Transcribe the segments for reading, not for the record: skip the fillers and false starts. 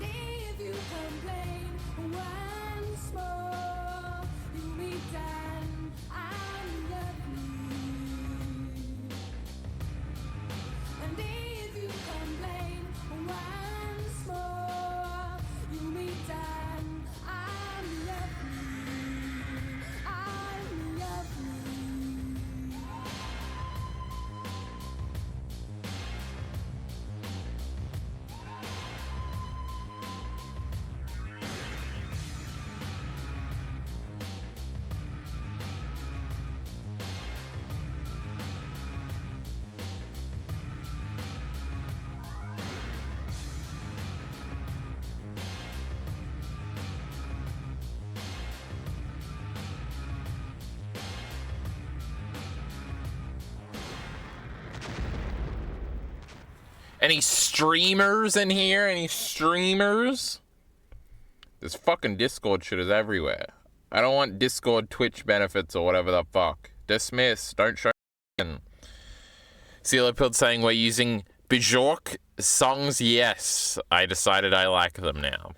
if you complain once more, you'll be done. I'm lovely. And if you complain once more, you'll be done. I'm lovely. I'm lovely. Any streamers in here? Any streamers? This fucking Discord shit is everywhere. I don't want Discord Twitch benefits or whatever the fuck. Dismiss. Don't show. CeeloPilled saying we're using Bjork songs. Yes, I decided I like them now.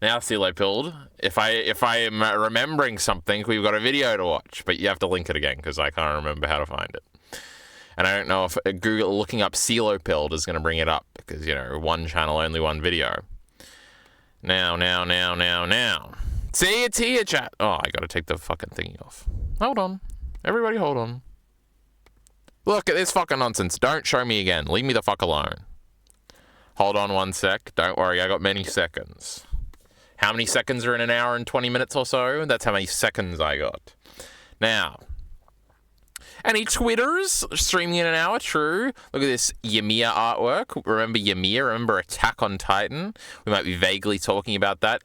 Now, CeeloPilled, if I am remembering something, we've got a video to watch, but you have to link it again because I can't remember how to find it. And I don't know if Google looking up CeeloPilled is going to bring it up because, you know, one channel, only one video. Now. See, it's here, chat. Oh, I got to take the fucking thingy off. Hold on. Everybody hold on. Look at this fucking nonsense. Don't show me again. Leave me the fuck alone. Hold on 1 sec. Don't worry, I got many seconds. How many seconds are in an hour and 20 minutes or so? That's how many seconds I got. Now. Any Twitters streaming in an hour? True. Look at this Ymir artwork. Remember Ymir? Remember Attack on Titan? We might be vaguely talking about that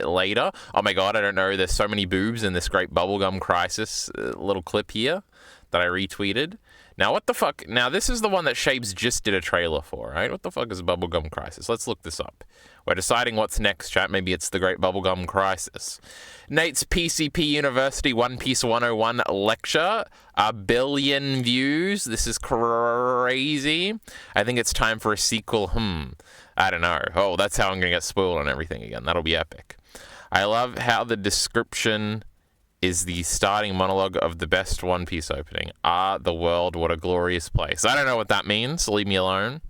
later. Oh my god, I don't know. There's so many boobs in this great Bubblegum Crisis little clip here that I retweeted. Now, what the fuck? Now, this is the one that Shapes just did a trailer for, right? What the fuck is Bubblegum Crisis? Let's look this up. We're deciding what's next, chat. Maybe it's the Great Bubblegum Crisis. Nate's PCP University One Piece 101 lecture. 1 billion views. This is crazy. I think it's time for a sequel. I don't know. Oh, that's how I'm going to get spoiled on everything again. That'll be epic. I love how the description is the starting monologue of the best One Piece opening. The world, what a glorious place. I don't know what that means. Leave me alone.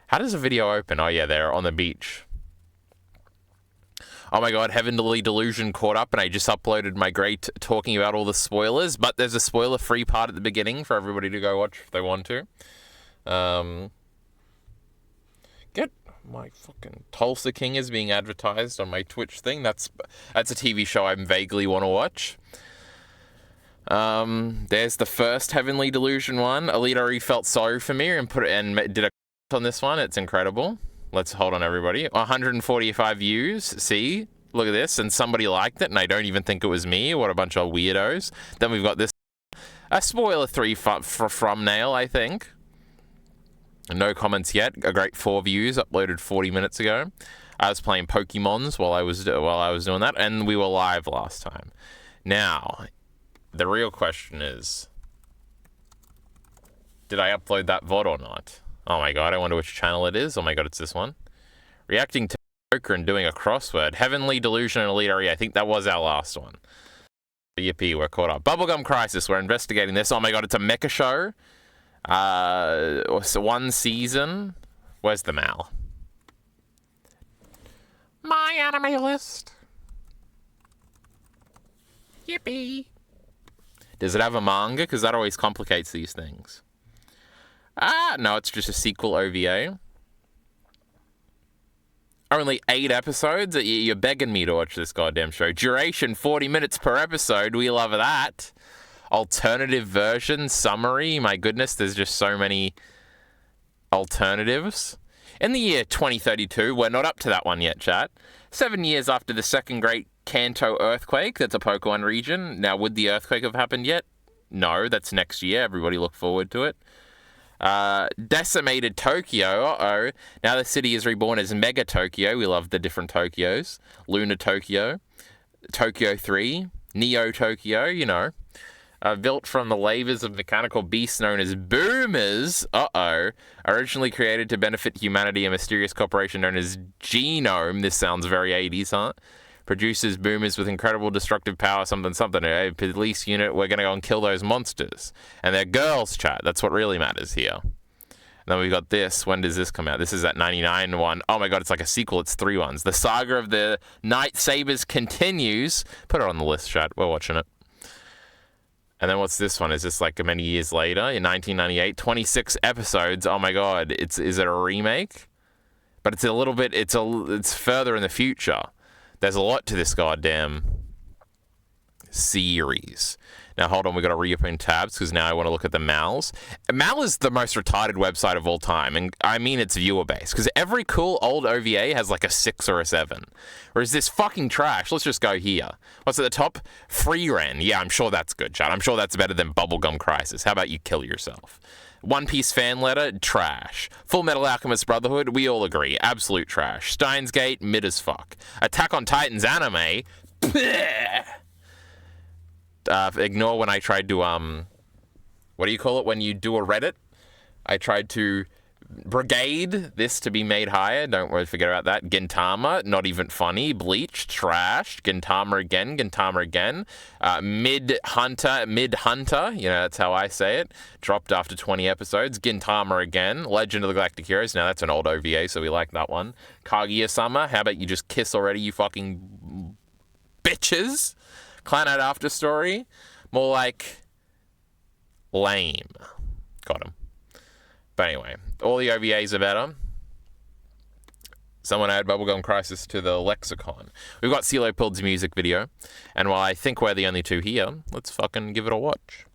How does a video open? Oh, yeah, they're on the beach. Oh my god, Heavenly Delusion caught up, and I just uploaded my great talking about all the spoilers, but there's a spoiler-free part at the beginning for everybody to go watch if they want to. Get my fucking Tulsa King is being advertised on my Twitch thing. That's a TV show I vaguely want to watch. There's the first Heavenly Delusion one. Alita felt sorry for me and did a on this one. It's incredible. Let's hold on, everybody. 145 views. See? Look at this. And somebody liked it, and I don't even think it was me. What a bunch of weirdos. Then we've got this. A spoiler 3 from Nail, I think. No comments yet. A great 4 views uploaded 40 minutes ago. I was playing Pokemons while I was doing that, and we were live last time. Now, the real question is, did I upload that VOD or not? Oh my god, I wonder which channel it is. Oh my god, it's this one. Reacting to poker and doing a crossword. Heavenly Delusion and Elite Area. I think that was our last one. Yippee, we're caught up. Bubblegum Crisis, we're investigating this. Oh my god, it's a mecha show. So 1 season. Where's the Mal? My anime list. Yippee. Does it have a manga? Because that always complicates these things. No, it's just a sequel OVA. Only 8 episodes? You're begging me to watch this goddamn show. Duration 40 minutes per episode. We love that. Alternative version, summary. My goodness, there's just so many alternatives. In the year 2032, we're not up to that one yet, chat. 7 years after the second great Kanto earthquake, that's a Pokemon region. Now, would the earthquake have happened yet? No, that's next year. Everybody look forward to it. Decimated Tokyo. Uh-oh. Now the city is reborn as Mega Tokyo. We love the different Tokyos. Lunar Tokyo. Tokyo 3. Neo Tokyo, you know. built from the lavers of mechanical beasts known as boomers. Originally created to benefit humanity, a mysterious corporation known as Genome. This sounds very 80s, huh? Produces boomers with incredible destructive power, something. A police unit, we're going to go and kill those monsters. And they're girls, chat. That's what really matters here. And then we've got this. When does this come out? This is at 99 one. Oh my god, it's like a sequel. It's 3 ones. The saga of the Night Sabers continues. Put it on the list, chat. We're watching it. And then what's this one? Is this like many years later in 1998? 26 episodes. Oh my god. Is it a remake? But it's a little bit, it's further in the future. There's a lot to this goddamn series. Now, hold on, we've got to reopen tabs because now I want to look at the MALs. MAL is the most retarded website of all time, and I mean it's viewer-based, because every cool old OVA has like a 6 or a 7. Whereas this fucking trash, let's just go here. What's at the top? Frieren. Yeah, I'm sure that's good, chat. I'm sure that's better than Bubblegum Crisis. How about you kill yourself? One Piece fan letter, trash. Full Metal Alchemist Brotherhood, we all agree, absolute trash. Steins Gate, mid as fuck. Attack on Titans anime, bleh. Ignore when I tried to, what do you call it when you do a Reddit? I tried to brigade this to be made higher. Don't worry, forget about that. Gintama, not even funny. Bleach, trash. Gintama again. Mid Hunter, you know, that's how I say it. Dropped after 20 episodes. Gintama again. Legend of the Galactic Heroes. Now that's an old OVA, so we like that one. Kaguya-sama, how about you just kiss already, you fucking bitches? Clannad After Story, more like lame. Got him. But anyway, all the OVAs are better. Someone add Bubblegum Crisis to the lexicon. We've got CeeLo Pild's music video, and while I think we're the only two here, let's fucking give it a watch.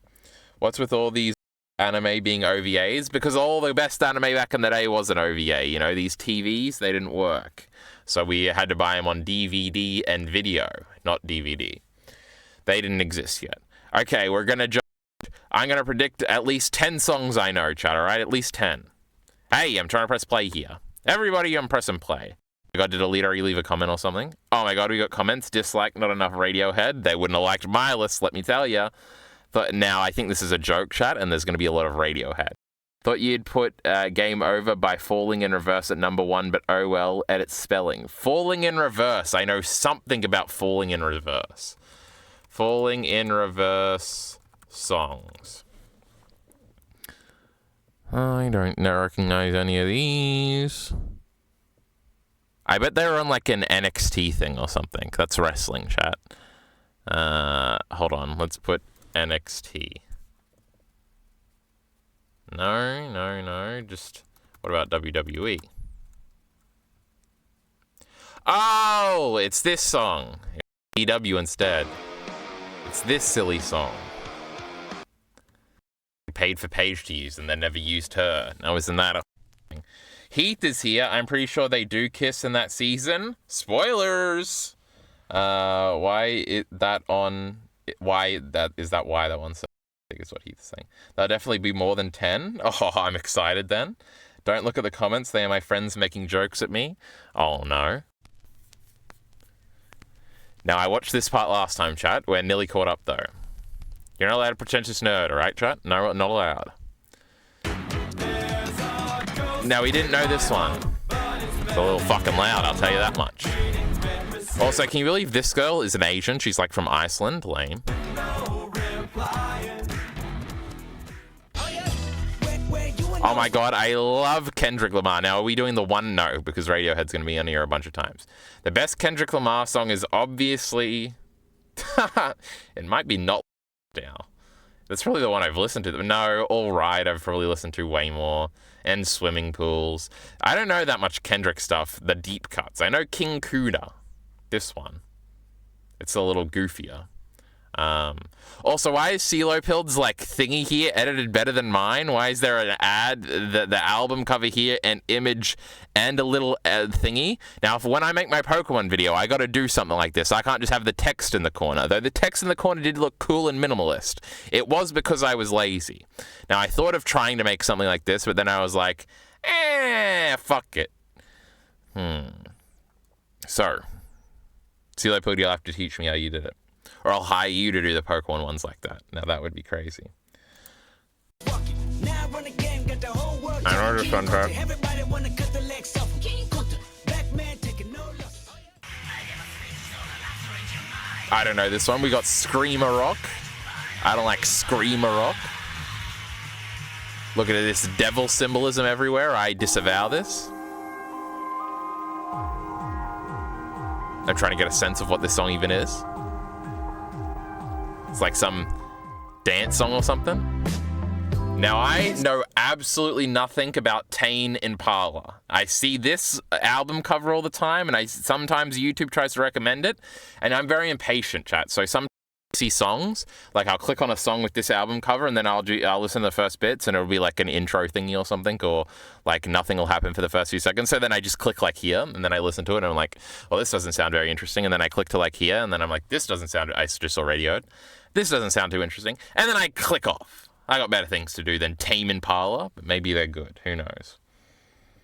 What's with all these anime being OVAs? Because all the best anime back in the day was an OVA. You know, these TVs, they didn't work. So we had to buy them on DVD and video, not DVD. They didn't exist yet. Okay, I'm going to predict at least 10 songs I know, chat, alright? At least 10. Hey, I'm trying to press play here. Everybody, I'm pressing play. I got to delete or you leave a comment or something. Oh my god, we got comments. Dislike, not enough Radiohead. They wouldn't have liked my list, let me tell ya. But now I think this is a joke, chat, and there's going to be a lot of Radiohead. Thought you'd put Game Over by Falling in Reverse at number 1, but oh well, edit spelling. Falling in Reverse. I know something about Falling in Reverse. Falling in Reverse songs. I don't recognize any of these. I bet they were on like an NXT thing or something. That's wrestling, chat. Hold on. Let's put NXT. No. Just, what about WWE? Oh, it's this song. EW instead. It's this silly song. Paid for Paige to use and then never used her. Now isn't that a thing? Heath is here. I'm pretty sure they do kiss in that season. Spoilers! Why that one's so I think is what Heath's saying. There'll definitely be more than 10. Oh, I'm excited then. Don't look at the comments. They are my friends making jokes at me. Oh no. Now, I watched this part last time, chat. We're nearly caught up, though. You're not allowed to pretentious nerd, alright, chat? No, not allowed. Now, we didn't know this one. It's a little fucking loud, I'll tell you that much. Also, can you believe this girl is an Asian? She's, like, from Iceland. Lame. Oh my god, I love Kendrick Lamar. Now, are we doing the one? No, because Radiohead's going to be on here a bunch of times. The best Kendrick Lamar song is obviously... it might be Not Now. That's probably the one I've listened to. No, All Right, I've probably listened to way more. And Swimming Pools. I don't know that much Kendrick stuff, the deep cuts. I know King Kuda. This one. It's a little goofier. Also, why is CeeLo Pild's like thingy here edited better than mine? Why is there an ad, the album cover here, an image, and a little thingy? Now, when I make my Pokemon video, I gotta do something like this. I can't just have the text in the corner, though the text in the corner did look cool and minimalist. It was because I was lazy. Now, I thought of trying to make something like this, but then I was like, fuck it. So, CeeLo Pild, you'll have to teach me how you did it. Or I'll hire you to do the Pokemon ones like that. Now that would be crazy. I know this one, Pat. I don't know this one. We got Screamer Rock. I don't like Screamer Rock. Look at this devil symbolism everywhere. I disavow this. I'm trying to get a sense of what this song even is. It's like some dance song or something. Now, I know absolutely nothing about Tame Impala. I see this album cover all the time, and sometimes YouTube tries to recommend it, and I'm very impatient, chat. So some see songs, like I'll click on a song with this album cover, and then I'll listen to the first bits, and it'll be like an intro thingy or something, or like nothing will happen for the first few seconds. So then I just click like here, and then I listen to it, and I'm like, well, this doesn't sound very interesting. And then I click to like here, and then I'm like, this doesn't sound. I just saw Radiohead. This doesn't sound too interesting. And then I click off. I got better things to do than Tame Impala, but maybe they're good. Who knows?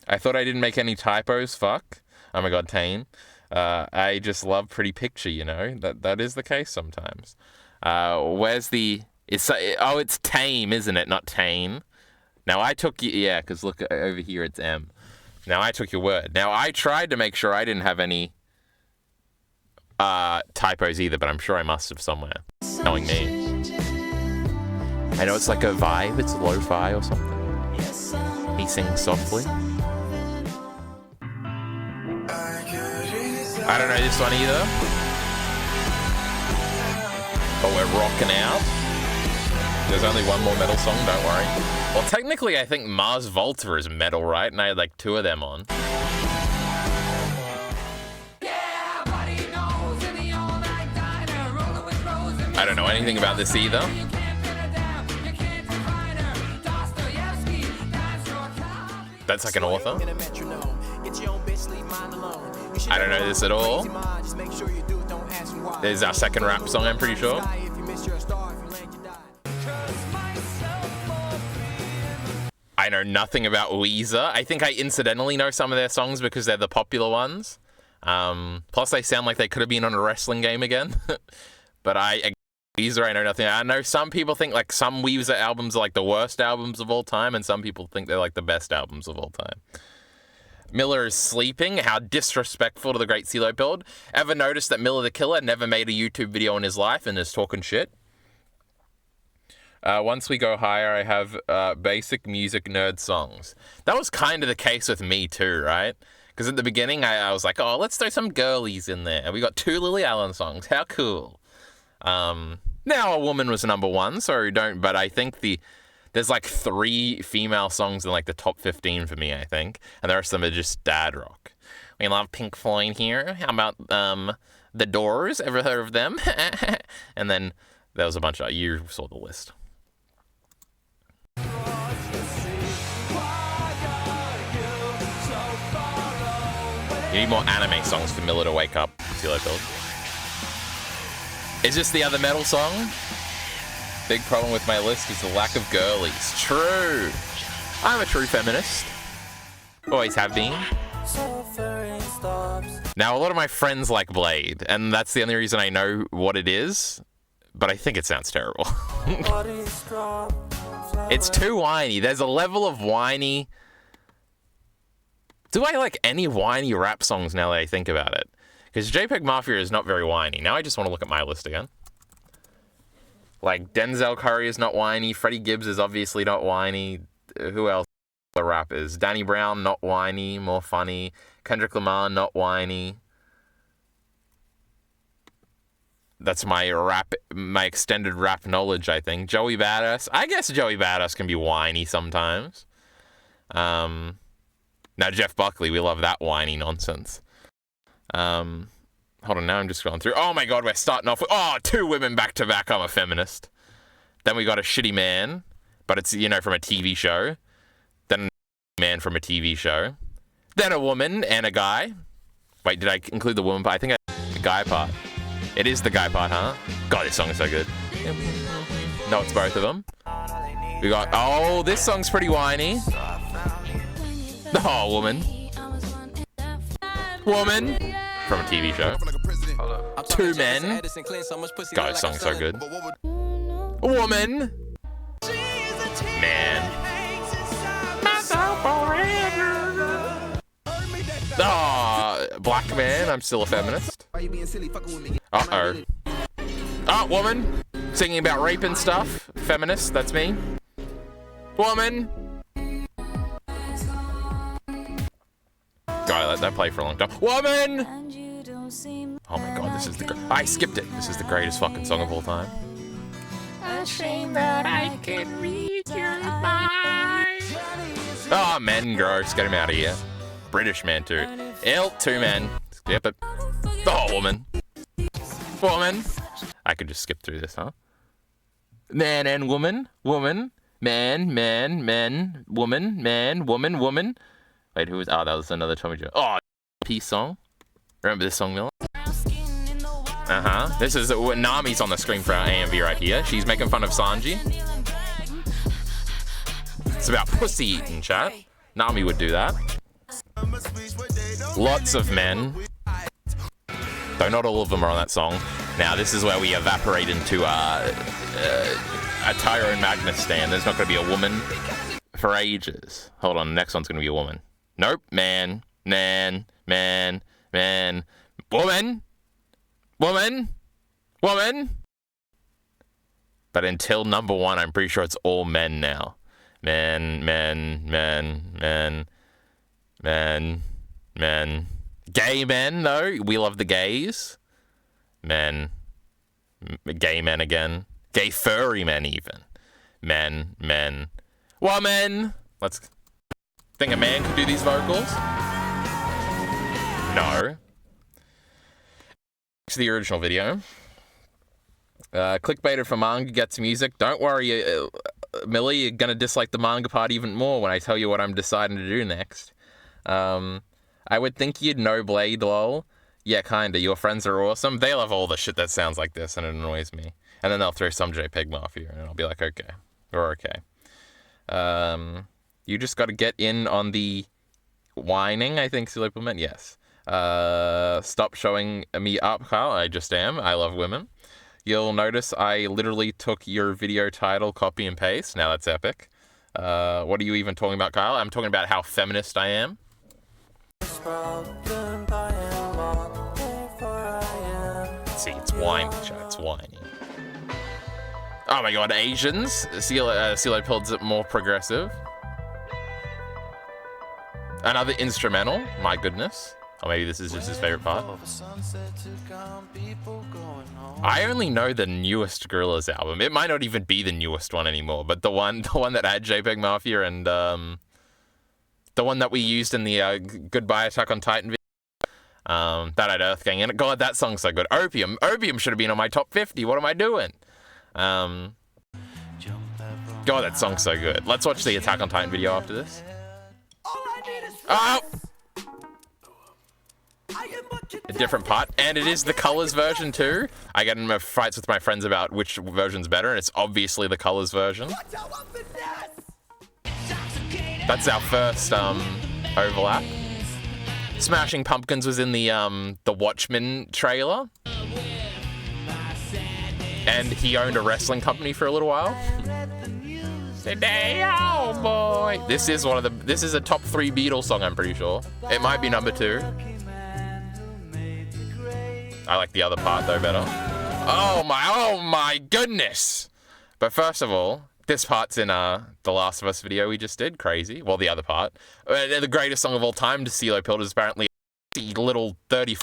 I thought I didn't make any typos. Fuck. Oh my god, Tame. I just love Pretty Picture, you know? That is the case sometimes. Where's the... it's Tame, isn't it? Not Tame. Now I took... yeah, because look, over here it's M. Now I took your word. Now I tried to make sure I didn't have any typos either, but I'm sure I must have somewhere. Knowing me. I know it's like a vibe, it's lo-fi or something. He sings softly. I don't know this one either. But we're rocking out. There's only one more metal song, don't worry. Well, technically I think Mars Volta is metal, right? And I had like 2 of them on. I don't know anything about this either. That's like an author. I don't know this at all. This is our second rap song, I'm pretty sure. I know nothing about Weezer. I think I incidentally know some of their songs because they're the popular ones. Plus they sound like they could have been on a wrestling game again. But Weezer, I know nothing. I know some people think like some Weezer albums are like the worst albums of all time, and some people think they're like the best albums of all time. Miller is sleeping. How disrespectful to the great CeeLo build. Ever noticed that Miller the Killer never made a YouTube video in his life and is talking shit? Once we go higher, I have basic music nerd songs. That was kind of the case with me too, right? Because at the beginning, I was like, oh, let's throw some girlies in there. And we got 2 Lily Allen songs. How cool. Now A Woman was number 1, so don't, but I think there's like 3 female songs in like the top 15 for me, I think. And the rest of them are just dad rock. We love Pink Floyd here. How about The Doors? Ever heard of them? And then there was a bunch of, you saw the list. You need more anime songs for Miller to wake up, CeeLo build. Is this the other metal song? Big problem with my list is the lack of girlies. True. I'm a true feminist. Always have been. Now, a lot of my friends like Blade, and that's the only reason I know what it is, but I think it sounds terrible. It's too whiny. There's a level of whiny. Do I like any whiny rap songs now that I think about it? Because JPEG Mafia is not very whiny. Now I just want to look at my list again. Like, Denzel Curry is not whiny. Freddie Gibbs is obviously not whiny. Who else? The rappers. Danny Brown, not whiny. More funny. Kendrick Lamar, not whiny. That's my extended rap knowledge, I think. Joey Badass. I guess Joey Badass can be whiny sometimes. Now, Jeff Buckley, we love that whiny nonsense. Hold on, now I'm just scrolling through. Oh my god, we're starting off with 2 women back to back. I'm a feminist. Then we got a shitty man, but it's, you know, from a TV show. Then a man from a TV show. Then a woman and a guy. Wait, did I include the woman part? I think I did the guy part. It is the guy part, huh? God, this song is so good. No, it's both of them. We got, this song's pretty whiny. Oh, woman. Woman. From a TV show. 2 Men. God, this song's so good. Woman. Man. Ah, black man, I'm still a feminist. Uh-oh. Oh, woman. Singing about rape and stuff. Feminist, that's me. Woman. God, I let that play for a long time. Woman! Oh my god, this is the I skipped it. This is the greatest fucking song of all time. A shame that I can read your mind. Oh, men, gross. Get him out of here. British man, too. 2 Men. Skip it. Oh, woman. Woman. I could just skip through this, huh? Man and woman. Woman. Man, man, men. Woman. Man, woman, woman. Wait, who was... Oh, that was another Tommy Joe. Oh, peace song. Remember this song, Miller? Uh-huh. This is... Nami's on the screen for our AMV right here. She's making fun of Sanji. It's about pussy eating, chat. Nami would do that. Lots of men. Though not all of them are on that song. Now, this is where we evaporate into a Tyrone Magnus stand. There's not going to be a woman for ages. Hold on, the next one's going to be a woman. Nope. Man. Man. Man. Man. Woman. Woman. Woman. But until number 1, I'm pretty sure it's all men now. Men. Men. Men. Men. Men. Men. Gay men, though. We love the gays. Men. Gay men again. Gay furry men, even. Men. Men. Woman! Let's... Think a man could do these vocals? No. To the original video. Clickbaited for manga gets music. Don't worry, Millie, you're gonna dislike the manga part even more when I tell you what I'm deciding to do next. I would think you'd know Blade, lol. Yeah, kinda. Your friends are awesome. They love all the shit that sounds like this, and it annoys me. And then they'll throw some JPEG Mafia, and I'll be like, okay. Or okay. You just gotta get in on the whining, I think Silly meant. Yes. Stop showing me up, Kyle. I just am. I love women. You'll notice I literally took your video title, copy and paste. Now that's epic. What are you even talking about, Kyle? I'm talking about how feminist I am. See, it's whiny, chat. It's whiny. Oh my god, Asians. CeeLo Pills it more progressive. Another instrumental. My goodness. Or maybe this is just his favorite part. I only know the newest Gorillaz album. It might not even be the newest one anymore, but the one that had JPEG Mafia and the one that we used in the Goodbye Attack on Titan video. That had Earthgang in it. God, that song's so good. Opium should have been on my top 50. What am I doing? God, that song's so good. Let's watch the Attack on Titan video after this. Oh! A different part, and it is the Colors version too. I get in fights with my friends about which version's better, and it's obviously the Colors version. That's our first overlap. Smashing Pumpkins was in the Watchmen trailer, and he owned a wrestling company for a little while. Today, oh boy, this is a top 3 Beatles song. I'm pretty sure it might be number 2. I like the other part though better. Oh my goodness! But first of all, this part's in the Last of Us video we just did. Crazy. Well, the other part. The greatest song of all time to CeeLo Pills is apparently the little 30.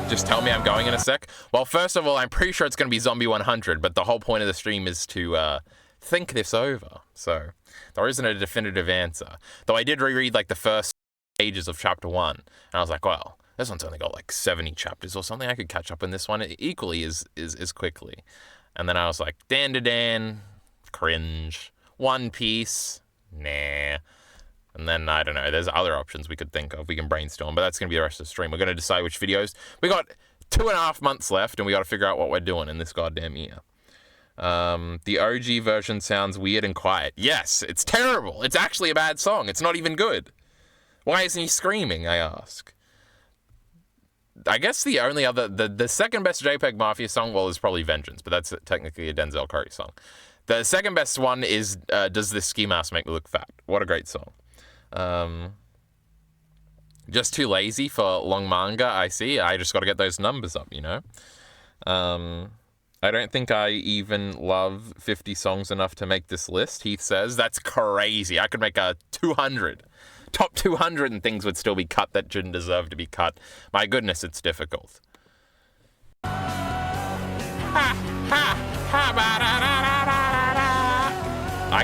Just tell me I'm going in a sec. Well, first of all, I'm pretty sure it's going to be Zombie 100, but the whole point of the stream is to think this over. So there isn't a definitive answer. Though I did reread like the first pages of chapter 1, and I was like, well, this one's only got like 70 chapters or something. I could catch up in this one equally as quickly. And then I was like, Dan, cringe. One Piece, nah. And then, I don't know, there's other options we could think of. We can brainstorm, but that's going to be the rest of the stream. We're going to decide which videos. We got 2.5 months left, and we got to figure out what we're doing in this goddamn year. The OG version sounds weird and quiet. Yes, it's terrible. It's actually a bad song. It's not even good. Why isn't he screaming, I ask? I guess the only other, the second best JPEG Mafia song, well, is probably Vengeance, but that's technically a Denzel Curry song. The second best one is Does This Ski Mask Make Me Look Fat? What a great song. Just too lazy for long manga, I see. I just got to get those numbers up, you know? I don't think I even love 50 songs enough to make this list, Heath says. That's crazy. I could make a 200. Top 200 and things would still be cut that shouldn't deserve to be cut. My goodness, it's difficult. I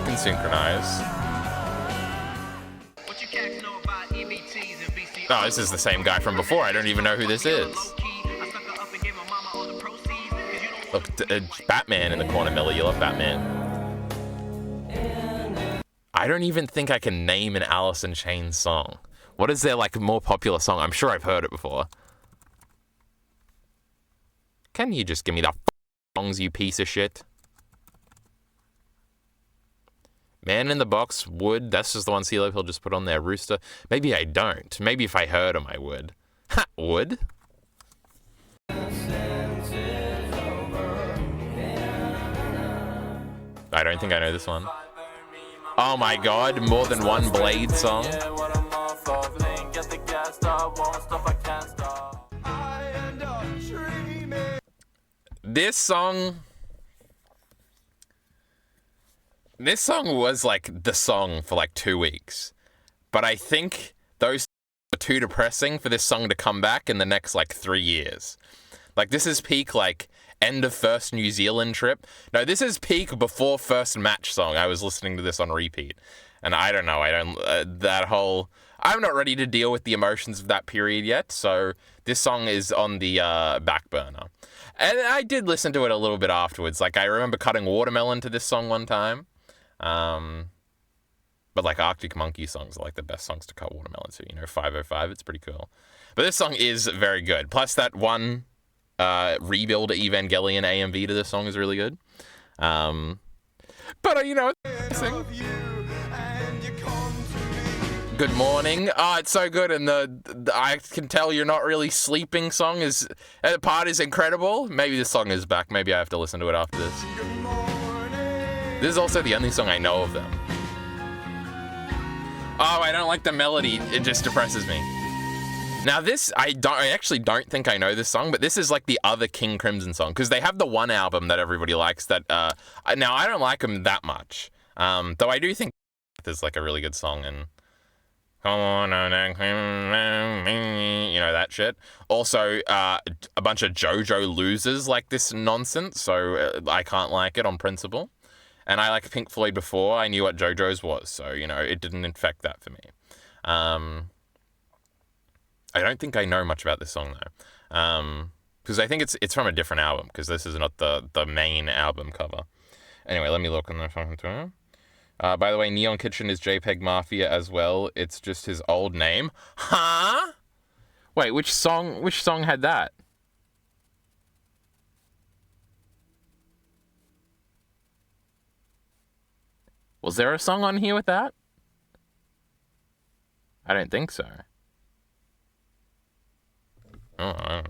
can synchronize. Oh, this is the same guy from before. I don't even know who this is. Look, Batman in the corner, Miller. You love Batman. I don't even think I can name an Alice in Chains song. What is their, like, more popular song? I'm sure I've heard it before. Can you just give me the songs, you piece of shit? Man in the Box, Wood. That's just the one CeeLo he'll just put on there. Rooster. Maybe I don't. Maybe if I heard him, I would. Ha! Would? I don't think I know this one. Oh my god, More Than One Blade song. This song was like the song for like 2 weeks. But I think those are too depressing for this song to come back in the next like 3 years. Like, this is peak like end of first New Zealand trip. No, this is peak before first match song. I was listening to this on repeat. And I don't know, I'm not ready to deal with the emotions of that period yet, so this song is on the back burner. And I did listen to it a little bit afterwards. Like, I remember cutting watermelon to this song one time. But like Arctic Monkey songs are like the best songs to cut watermelon to, you know, 505, it's pretty cool. But this song is very good. Plus that one Rebuild Evangelion AMV to this song is really good. But you know, Good Morning. Oh, it's so good, and the I can tell you're not really sleeping song part is incredible. Maybe this song is back. Maybe I have to listen to it after this. This is also the only song I know of them. Oh, I don't like the melody. It just depresses me. Now this, I actually don't think I know this song, but this is like the other King Crimson song, because they have the one album that everybody likes that, now I don't like them that much, though I do think there's like a really good song, and come on, you know, that shit. Also, a bunch of JoJo losers like this nonsense, so I can't like it on principle. And I like Pink Floyd before I knew what JoJo's was, so, you know, it didn't infect that for me. I don't think I know much about this song, though. Because I think it's from a different album, because this is not the main album cover. Anyway, let me look on the phone. By the way, Neon Kitchen is JPEG Mafia as well. It's just his old name. Huh? Wait, which song had that? Was there a song on here with that? I don't think so. Oh, I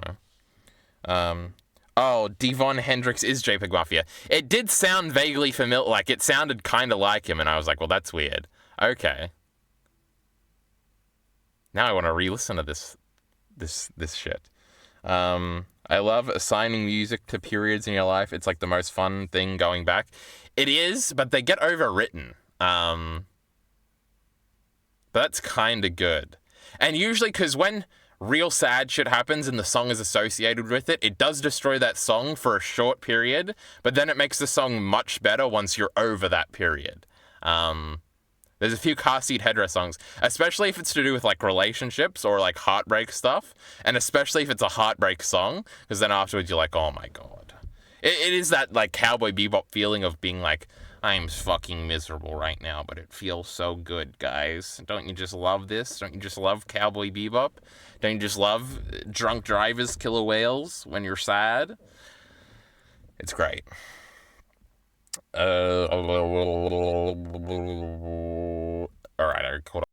don't know. Oh, Devon Hendrix is JPEG Mafia. It did sound vaguely familiar, like it sounded kind of like him, and I was like, well, that's weird. Okay. Now I want to re-listen to this shit. I love assigning music to periods in your life. It's like the most fun thing going back. It is, but they get overwritten. But that's kind of good. And usually, because when real sad shit happens and the song is associated with it, it does destroy that song for a short period, but then it makes the song much better once you're over that period. There's a few car seat headrest songs, especially if it's to do with like relationships or like heartbreak stuff, and especially if it's a heartbreak song, because then afterwards you're like, oh my god. It is that like Cowboy Bebop feeling of being like, I'm fucking miserable right now, but it feels so good, guys. Don't you just love this? Don't you just love Cowboy Bebop? Don't you just love Drunk Drivers, Killer Whales when you're sad? It's great. Alright, hold on.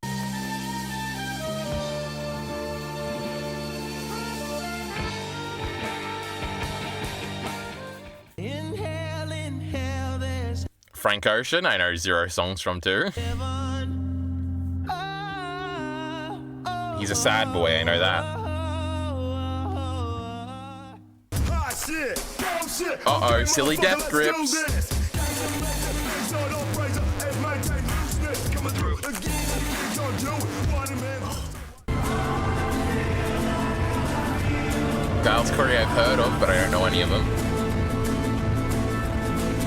Frank Ocean, I know 0 songs from too. He's a sad boy, I know that. Uh-oh, silly death grips. Dale's Corey I've heard of, but I don't know any of them.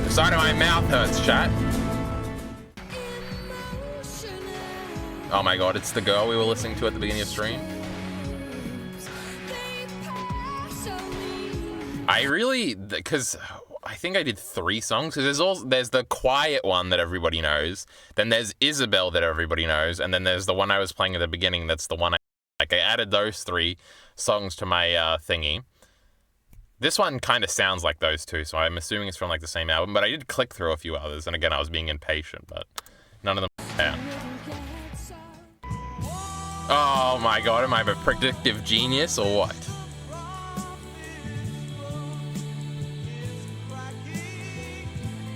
The side of my mouth hurts, chat. Oh my god, it's the girl we were listening to at the beginning of stream. I really, because I think I did 3 songs. Because there's the quiet one that everybody knows. Then there's Isabel that everybody knows, and then there's the one I was playing at the beginning. That's the one I added those 3 songs to my thingy. This one kind of sounds like those 2, so I'm assuming it's from like the same album. But I did click through a few others, and again I was being impatient, but none of them. Yeah. Oh my god, am I a predictive genius or what?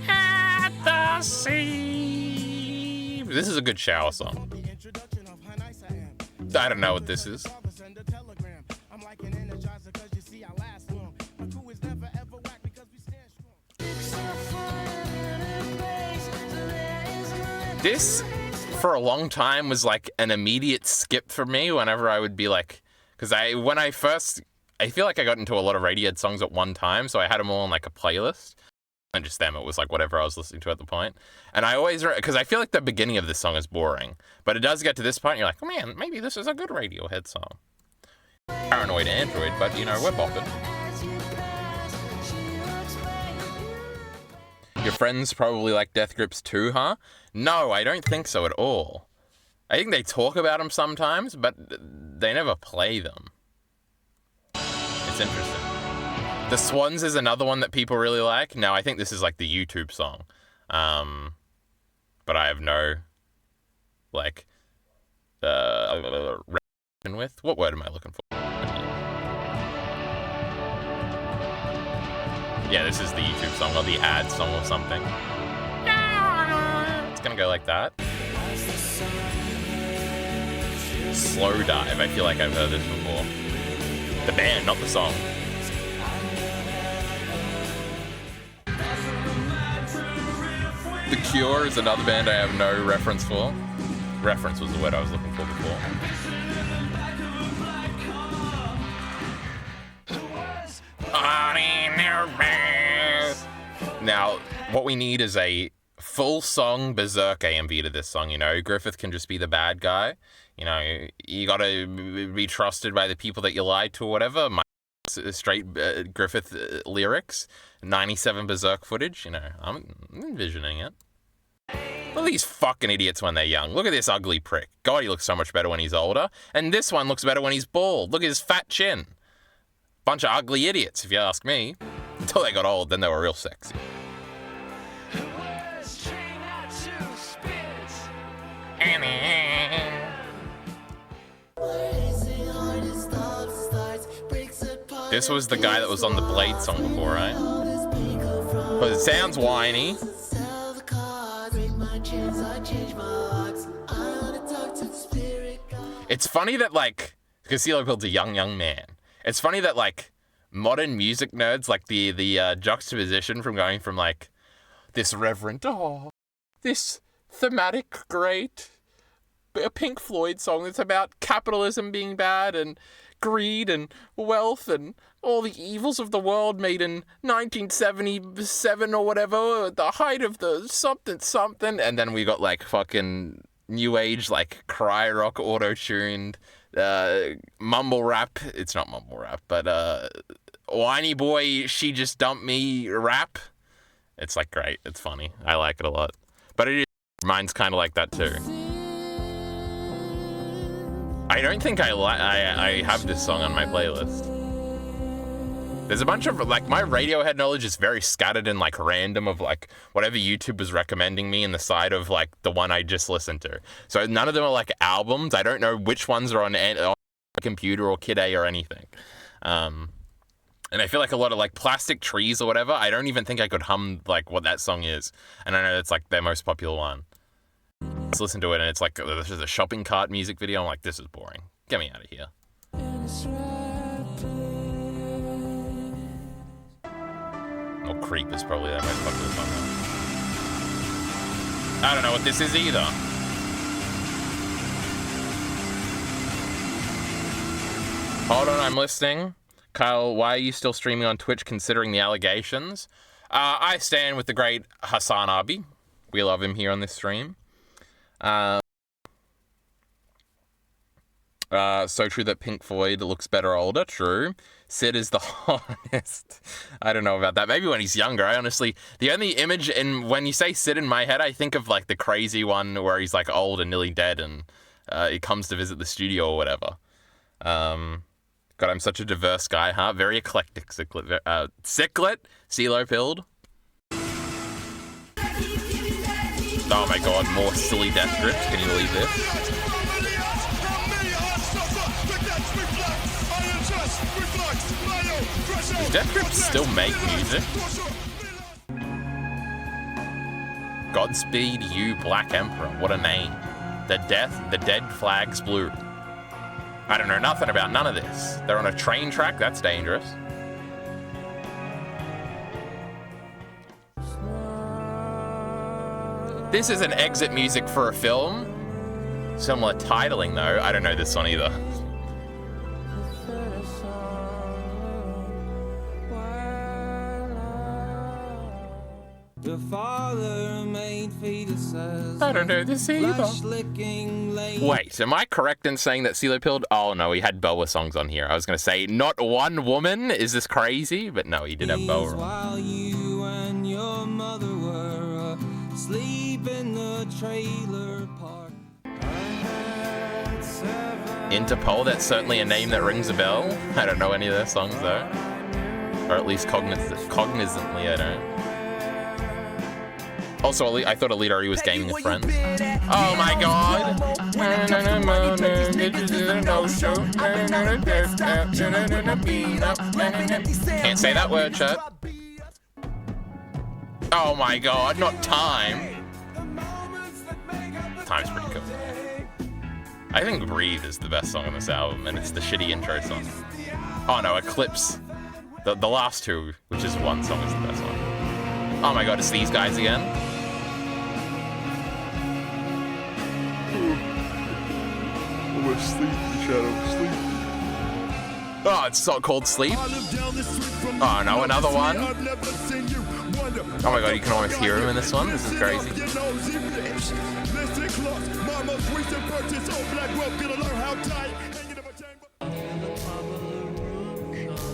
At the sea. This is a good shower song. I don't know what this is. This, for a long time, was like an immediate skip for me whenever I would be like, because I feel like I got into a lot of Radiohead songs at one time, so I had them all on like a playlist. And just them, it was like whatever I was listening to at the point. And I always, because I feel like the beginning of this song is boring, but it does get to this point and you're like, oh man, maybe this is a good Radiohead song. Paranoid Android, but you know, we're bopping. Your friends probably like Death Grips too, huh? No, I don't think so at all. I think they talk about them sometimes, but they never play them. It's interesting. The Swans is another one that people really like. Now, I think this is like the YouTube song. But I have no, like, with. What word am I looking for? Yeah, this is the YouTube song or the ad song or something. It's gonna go like that. Slow Dive. I feel like I've heard this before. The band, not the song. The Cure is another band I have no reference for. Reference was the word I was looking for before. Now, what we need is a full song Berserk AMV to this song, you know? Griffith can just be the bad guy. You know, you gotta be trusted by the people that you lied to or whatever. My straight Griffith lyrics, 97 Berserk footage, you know, I'm envisioning it. Look at these fucking idiots when they're young. Look at this ugly prick. God, he looks so much better when he's older. And this one looks better when he's bald. Look at his fat chin. Bunch of ugly idiots, if you ask me. Until they got old, then they were real sexy. This was the guy that was on the Blade song before, right? But it sounds whiny. It's funny that, like, because CeeLo Green's a young man. It's funny that, like, modern music nerds, like, the juxtaposition from going from, like, this reverent, this thematic, great Pink Floyd song that's about capitalism being bad and greed and wealth and all the evils of the world made in 1977 or whatever, at the height of the something, and then we got, like, fucking new age, like, cry rock auto-tuned, mumble rap. It's not mumble rap, but whiny boy, she just dumped me rap. It's, like, great. It's funny. I like it a lot. But it is, mine's kind of like that too. I don't think I have this song on my playlist. There's a bunch of, like, my Radiohead knowledge is very scattered and, like, random of, like, whatever YouTube was recommending me in the side of, like, the one I just listened to. So none of them are, like, albums. I don't know which ones are on computer or Kid A or anything. And I feel like a lot of like Plastic Trees or whatever, I don't even think I could hum like what that song is. And I know it's like their most popular one. Let's listen to it and it's like, this is a shopping cart music video. I'm like, this is boring. Get me out of here. Or Creep is probably their most popular song. I don't know what this is either. Hold on, I'm listening. Kyle, why are you still streaming on Twitch considering the allegations? I stand with the great Hassan Abi. We love him here on this stream. So true that Pink Floyd looks better older. True. Sid is the hottest. I don't know about that. Maybe when he's younger. I honestly, the only image when you say Sid in my head, I think of like the crazy one where he's like old and nearly dead and he comes to visit the studio or whatever. God, I'm such a diverse guy, huh? Very eclectic. Ciclet. CeeLo Pilled. Oh my god, more silly death grips. Can you believe this? Does Death Grips still make music? Godspeed You Black Emperor. What a name. The dead flag's blue. I don't know nothing about none of this. They're on a train track? That's dangerous. This is an exit music for a film. Similar titling though. I don't know this one either. The father made fetuses. I don't know this either. Wait, am I correct in saying that CeeLo Pilled? Oh no, he had Boa songs on here. I was gonna say not one woman. Is this crazy? But no, he did have Boa. While you and your mother were asleep in the trailer park. Interpol, that's certainly a name that rings a bell. I don't know any of their songs though. Or at least cognizantly I don't. Also, I thought Alita was gaming with friends. Oh my god! Can't say that word, chat. Oh my god, not Time. Time's pretty cool. I think Breathe is the best song on this album, and it's the shitty intro song. Oh no, Eclipse. The last two, which is one song, is the best one. Oh my god, it's these guys again. We're sleepy, Shadow, sleepy. Oh, it's so called Sleep. Oh no, another one. Oh my god, you can almost hear him in this one. This is crazy.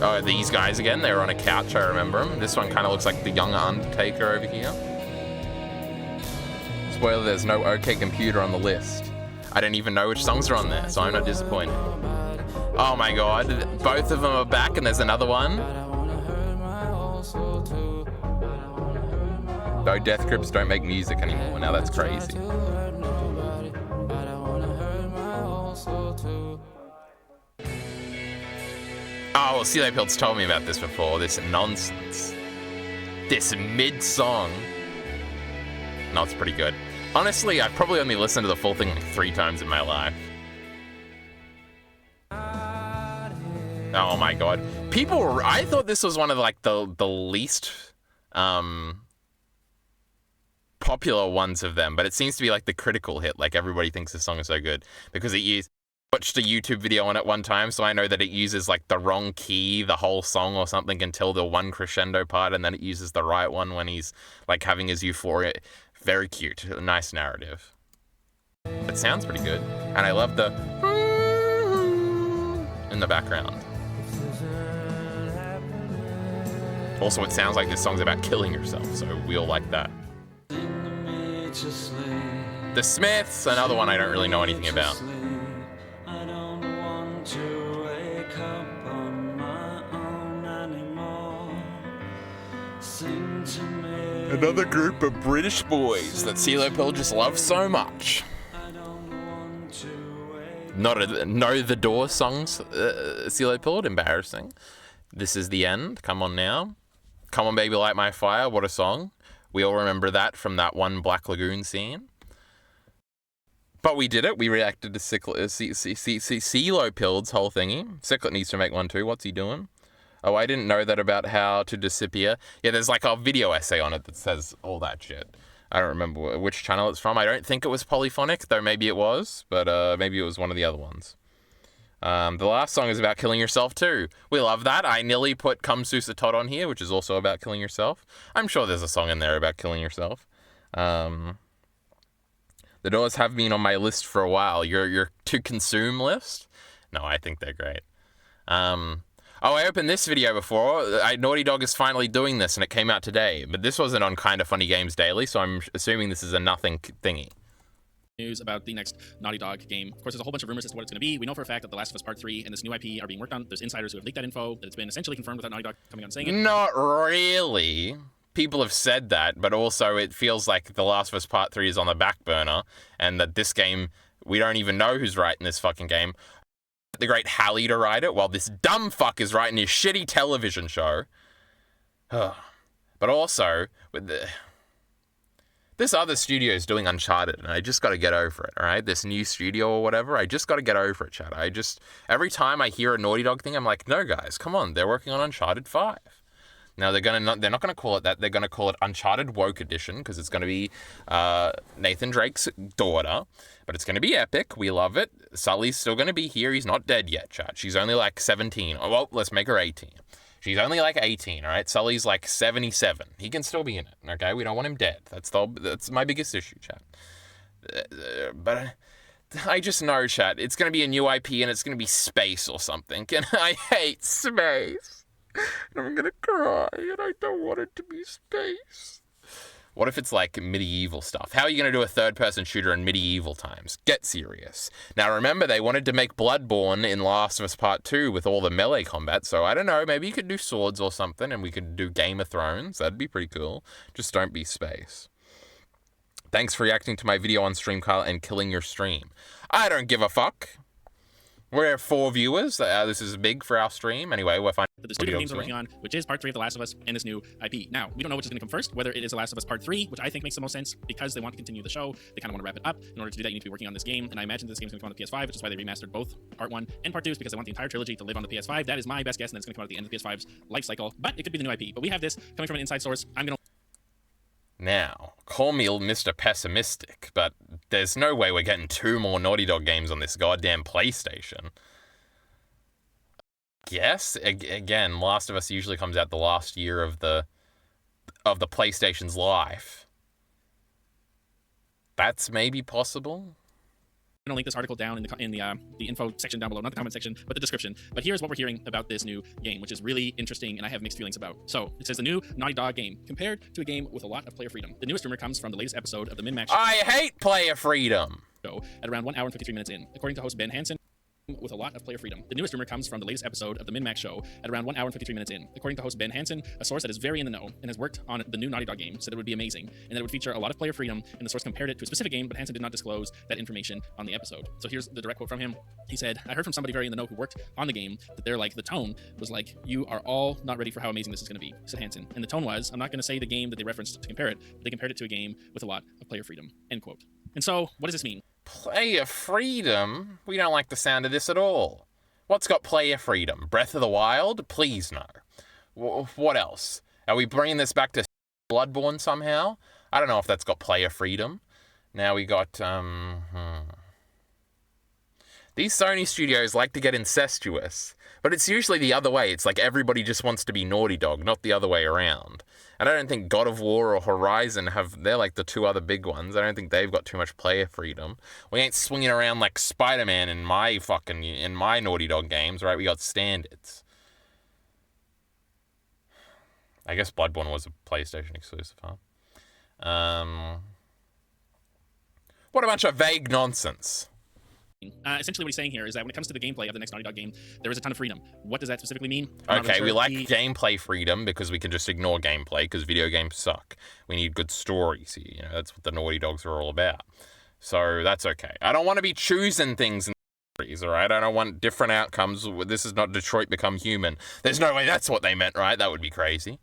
Oh, these guys again. They were on a couch, I remember them. This one kind of looks like the young Undertaker over here. Spoiler, there's no OK Computer on the list. I don't even know which songs are on there, so I'm not disappointed. Oh my god, both of them are back and there's another one. No, Death Grips don't make music anymore. Now that's crazy. Oh, well, CeeLo Pilt's told me about this before. This nonsense. This mid-song. No, it's pretty good. Honestly, I've probably only listened to the full thing like 3 times in my life. Oh my god. I thought this was one of like the least popular ones of them, but it seems to be like the critical hit. Like everybody thinks this song is so good because watched a YouTube video on it one time, so I know that it uses like the wrong key the whole song or something until the one crescendo part, and then it uses the right one when he's like having his euphoria. Very cute, a nice narrative. It sounds pretty good, and I love the in the background. Also, it sounds like this song's about killing yourself, so we all like that. The Smiths, another one I don't really know anything about. Another group of British boys that CeeLo Pill just loves so much. Know the Doors songs, CeeLo Pill, embarrassing. This Is the End. Come on now. Come On Baby Light My Fire. What a song. We all remember that from that one Black Lagoon scene. But we did it. We reacted to CeeLo Pild's whole thingy. Cyclet needs to make one too. What's he doing? Oh, I didn't know that about how to disappear. Yeah, there's like a video essay on it that says all that shit. I don't remember which channel it's from. I don't think it was Polyphonic, though maybe it was. But maybe it was one of the other ones. The last song is about killing yourself too. We love that. I nearly put Come Susa Todd on here, which is also about killing yourself. I'm sure there's a song in there about killing yourself. The Doors have been on my list for a while. Your to consume list? No, I think they're great. I opened this video before. Naughty Dog is finally doing this, and it came out today. But this wasn't on Kinda Funny Games Daily, so I'm assuming this is a nothing thingy. News about the next Naughty Dog game. Of course, there's a whole bunch of rumors as to what it's going to be. We know for a fact that The Last of Us Part 3 and this new IP are being worked on. There's insiders who have leaked that info, that it's been essentially confirmed without Naughty Dog coming out and saying it. Not really. People have said that, but also it feels like The Last of Us Part 3 is on the back burner, and that this game, we don't even know who's writing this fucking game. The great Hallie to write it, while this dumb fuck is writing his shitty television show. But also, with this other studio is doing Uncharted, and I just got to get over it, all right? This new studio or whatever, I just got to get over it, chat. Every time I hear a Naughty Dog thing, I'm like, no, guys, come on, they're working on Uncharted 5. Now, they're not going to call it that. They're going to call it Uncharted Woke Edition, because it's going to be Nathan Drake's daughter, but it's going to be epic. We love it. Sully's still going to be here. He's not dead yet, chat. She's only like 17. Oh, well, let's make her 18. She's only like 18, all right? Sully's like 77. He can still be in it, okay? We don't want him dead. That's my biggest issue, chat. But I just know, chat, it's going to be a new IP and it's going to be space or something. And I hate space. And I'm going to cry and I don't want it to be space. What if it's like medieval stuff? How are you going to do a third-person shooter in medieval times? Get serious. Now, remember, they wanted to make Bloodborne in Last of Us Part 2 with all the melee combat, so I don't know, maybe you could do swords or something, and we could do Game of Thrones. That'd be pretty cool. Just don't be space. Thanks for reacting to my video on stream, Kyle, and killing your stream. I don't give a fuck. We're 4 viewers. This is big for our stream. Anyway, we're fine. That the studio games are working on, which is Part 3 of The Last of Us and this new IP. Now, we don't know which is going to come first, whether it is The Last of Us Part 3, which I think makes the most sense because they want to continue the show. They kind of want to wrap it up. In order to do that, you need to be working on this game, and I imagine this game's going to come on the PS5, which is why they remastered both Part 1 and Part 2, is because they want the entire trilogy to live on the PS5. That is my best guess, and that's going to come out at the end of the PS5's life cycle, but it could be the new IP. But we have this coming from an inside source. I'm going to... Now, call me Mr. Pessimistic, but there's no way we're getting 2 more Naughty Dog games on this goddamn PlayStation. Yes, again, Last of Us usually comes out the last year of the PlayStation's life. That's maybe possible. I'm going to link this article down in the info section down below, not the comment section, but the description. But here's what we're hearing about this new game, which is really interesting, and I have mixed feelings about. So, it says the new Naughty Dog game, compared to a game with a lot of player freedom. The newest rumor comes from the latest episode of the Min-Max I hate player freedom! show at around 1 hour and 53 minutes in. According to host Ben Hansen, with a lot of player freedom. The newest rumor comes from the latest episode of the Min-Max show at around 1 hour and 53 minutes in. According to host Ben Hansen, a source that is very in the know and has worked on the new Naughty Dog game, said it would be amazing and that it would feature a lot of player freedom, and the source compared it to a specific game, but Hansen did not disclose that information on the episode. So here's the direct quote from him. He said, I heard from somebody very in the know who worked on the game that they're like, the tone was like, you are all not ready for how amazing this is going to be, said Hansen. And the tone was, I'm not going to say the game that they referenced to compare it, but they compared it to a game with a lot of player freedom, end quote. And so, what does this mean? Player freedom? We don't like the sound of this at all. What's got player freedom? Breath of the Wild? Please no. What else? Are we bringing this back to Bloodborne somehow? I don't know if that's got player freedom. Now we got, These Sony studios like to get incestuous, but it's usually the other way. It's like everybody just wants to be Naughty Dog, not the other way around. And I don't think God of War or Horizon they're like the 2 other big ones. I don't think they've got too much player freedom. We ain't swinging around like Spider-Man in my Naughty Dog games, right? We got standards. I guess Bloodborne was a PlayStation exclusive, huh? What a bunch of vague nonsense. Essentially what he's saying here is that when it comes to the gameplay of the next Naughty Dog game, there is a ton of freedom. What does that specifically mean? Okay, we like gameplay freedom because we can just ignore gameplay because video games suck. We need good stories here. You know, that's what the Naughty Dogs are all about. So that's okay. I don't want to be choosing things in all right? I don't want different outcomes. This is not Detroit Become Human. There's no way that's what they meant, right? That would be crazy.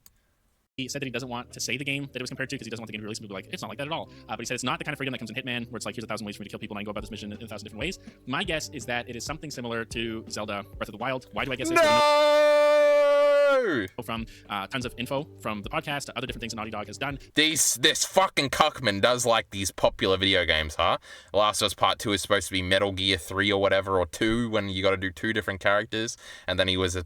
He said that he doesn't want to say the game that it was compared to because he doesn't want the game to release. People be like, it's not like that at all. But he said it's not the kind of freedom that comes in Hitman, where it's like, here's 1,000 ways for me to kill people and I can go about this mission in 1,000 different ways. My guess is that it is something similar to Zelda Breath of the Wild. Why do I guess this? No! From tons of info from the podcast to other different things that Naughty Dog has done. This fucking cuckman does like these popular video games, huh? Last of Us Part 2 is supposed to be Metal Gear 3 or whatever, or 2, when you gotta do 2 different characters, and then he was a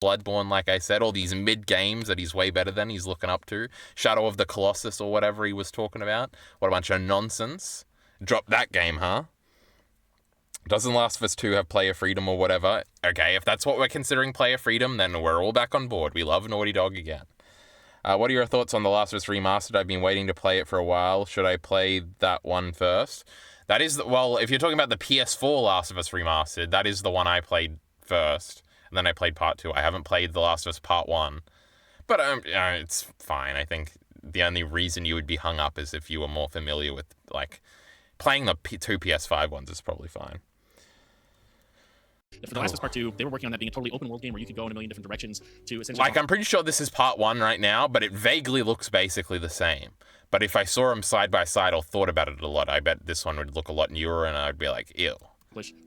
Bloodborne, like I said, all these mid games that he's way better than, he's looking up to. Shadow of the Colossus or whatever he was talking about. What a bunch of nonsense. Drop that game, huh? Doesn't Last of Us 2 have player freedom or whatever? Okay, if that's what we're considering player freedom, then we're all back on board. We love Naughty Dog again. What are your thoughts on The Last of Us Remastered? I've been waiting to play it for a while. Should I play that one first? That is, well, if you're talking about the PS4 Last of Us Remastered, that is the one I played first. And then I played Part 2. I haven't played The Last of Us Part 1. But it's fine. I think the only reason you would be hung up is if you were more familiar with, like, playing the 2 PS5 ones is probably fine. For The Last of Us Part 2, they were working on that being a totally open world game where you could go in a million different directions to essentially... Like, I'm pretty sure this is Part 1 right now, but it vaguely looks basically the same. But if I saw them side by side or thought about it a lot, I bet this one would look a lot newer and I'd be like, ew.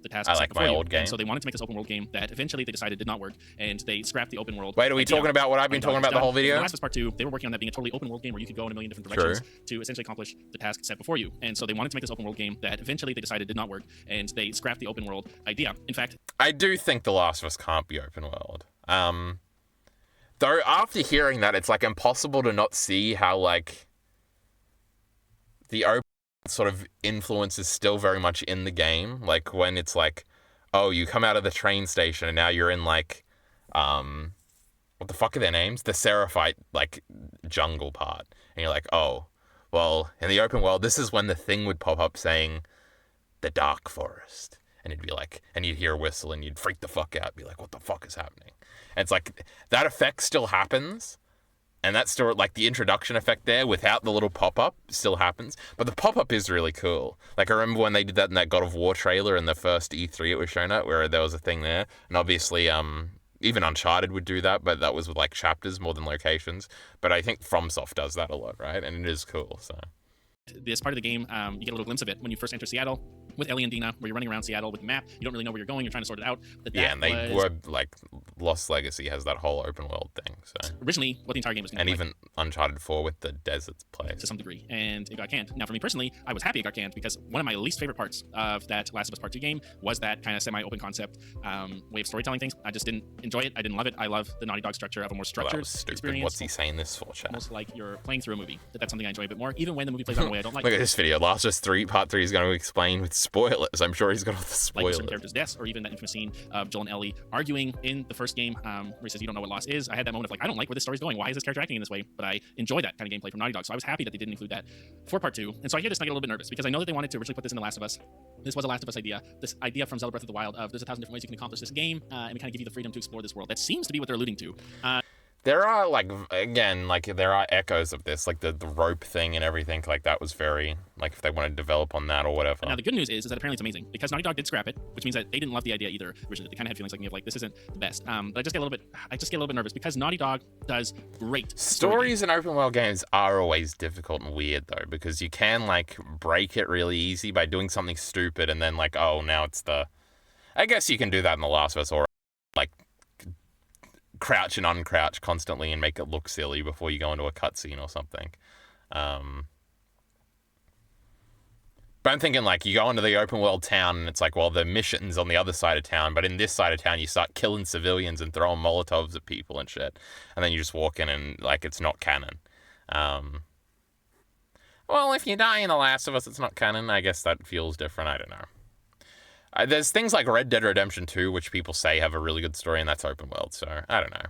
The task I like my old game. And so they wanted to make this open world game that eventually they decided did not work, and they scrapped the open world. Wait, are we talking about what I've been talking about the whole video? The Last of Us Part 2, they were working on that being a totally open world game where you could go in a million different directions to essentially accomplish the task set before you. And so they wanted to make this open world game that eventually they decided did not work, and they scrapped the open world idea. In fact, I do think The Last of Us can't be open world. Though after hearing that, it's like impossible to not see how like the open sort of influence is still very much in the game. Like when it's like, oh, you come out of the train station and now you're in like, what the fuck are their names? The Seraphite, like, jungle part. And you're like, oh, well, in the open world, this is when the thing would pop up saying, the Dark Forest. And it'd be like, and you'd hear a whistle and you'd freak the fuck out. Be like, what the fuck is happening? And it's like, that effect still happens. And that's still, like, the introduction effect there without the little pop-up still happens. But the pop-up is really cool. Like, I remember when they did that in that God of War trailer in the first E3 it was shown at, where there was a thing there. And obviously, even Uncharted would do that, but that was with, like, chapters more than locations. But I think FromSoft does that a lot, right? And it is cool, so... This part of the game, you get a little glimpse of it when you first enter Seattle with Ellie and Dina, where you're running around Seattle with the map. You don't really know where you're going. You're trying to sort it out. Yeah, and they were, like, Lost Legacy has that whole open world thing, so... Originally, what the entire game was going to be. And even Uncharted 4 with the deserts place. To some degree, and it got canned. Now, for me personally, I was happy it got canned because one of my least favorite parts of that Last of Us Part 2 game was that kind of semi-open concept way of storytelling things. I just didn't enjoy it. I didn't love it. I love the Naughty Dog structure of a more structured that was stupid. Experience. What's he saying this for, chat? Almost like you're playing through a movie. That's something I enjoy a bit more, even when the movie plays out in a way I don't like. Look at this video. Last of Us 3, Part 3 is going to explain with spoilers. I'm sure he's got all the spoilers. Like certain characters' deaths, or even that infamous scene of Joel and Ellie arguing in the first game, where he says, you don't know what loss is. I had that moment of like, I don't like where this story's going. Why is this character acting in this way? But I enjoy that kind of gameplay from Naughty Dog, so I was happy that they didn't include that for Part 2. And so I hear this and I get a little bit nervous, because I know that they wanted to originally put this in The Last of Us. This was a Last of Us idea. This idea from Zelda Breath of the Wild of there's 1,000 different ways you can accomplish this game, and we kind of give you the freedom to explore this world. That seems to be what they're alluding to. There are, like, again, like, there are echoes of this, like, the rope thing and everything, like, that was very, like, if they want to develop on that or whatever. Now, the good news is that apparently it's amazing, because Naughty Dog did scrap it, which means that they didn't love the idea either originally. They kind of had feelings like me of, like, this isn't the best. But I just get a little bit nervous, because Naughty Dog does great stories in open world games are always difficult and weird, though, because you can, like, break it really easy by doing something stupid, and then, like, oh, now it's the... I guess you can do that in The Last of Us, or, like, crouch and uncrouch constantly and make it look silly before you go into a cutscene or something. But I'm thinking, like, you go into the open world town and it's like, well, the mission's on the other side of town, but in this side of town you start killing civilians and throwing Molotovs at people and shit, and then you just walk in and, like, it's not canon. Well, if you die in The Last of Us, it's not canon. I guess that feels different. I don't know. There's things like Red Dead Redemption 2, which people say have a really good story, and that's open world, so I don't know.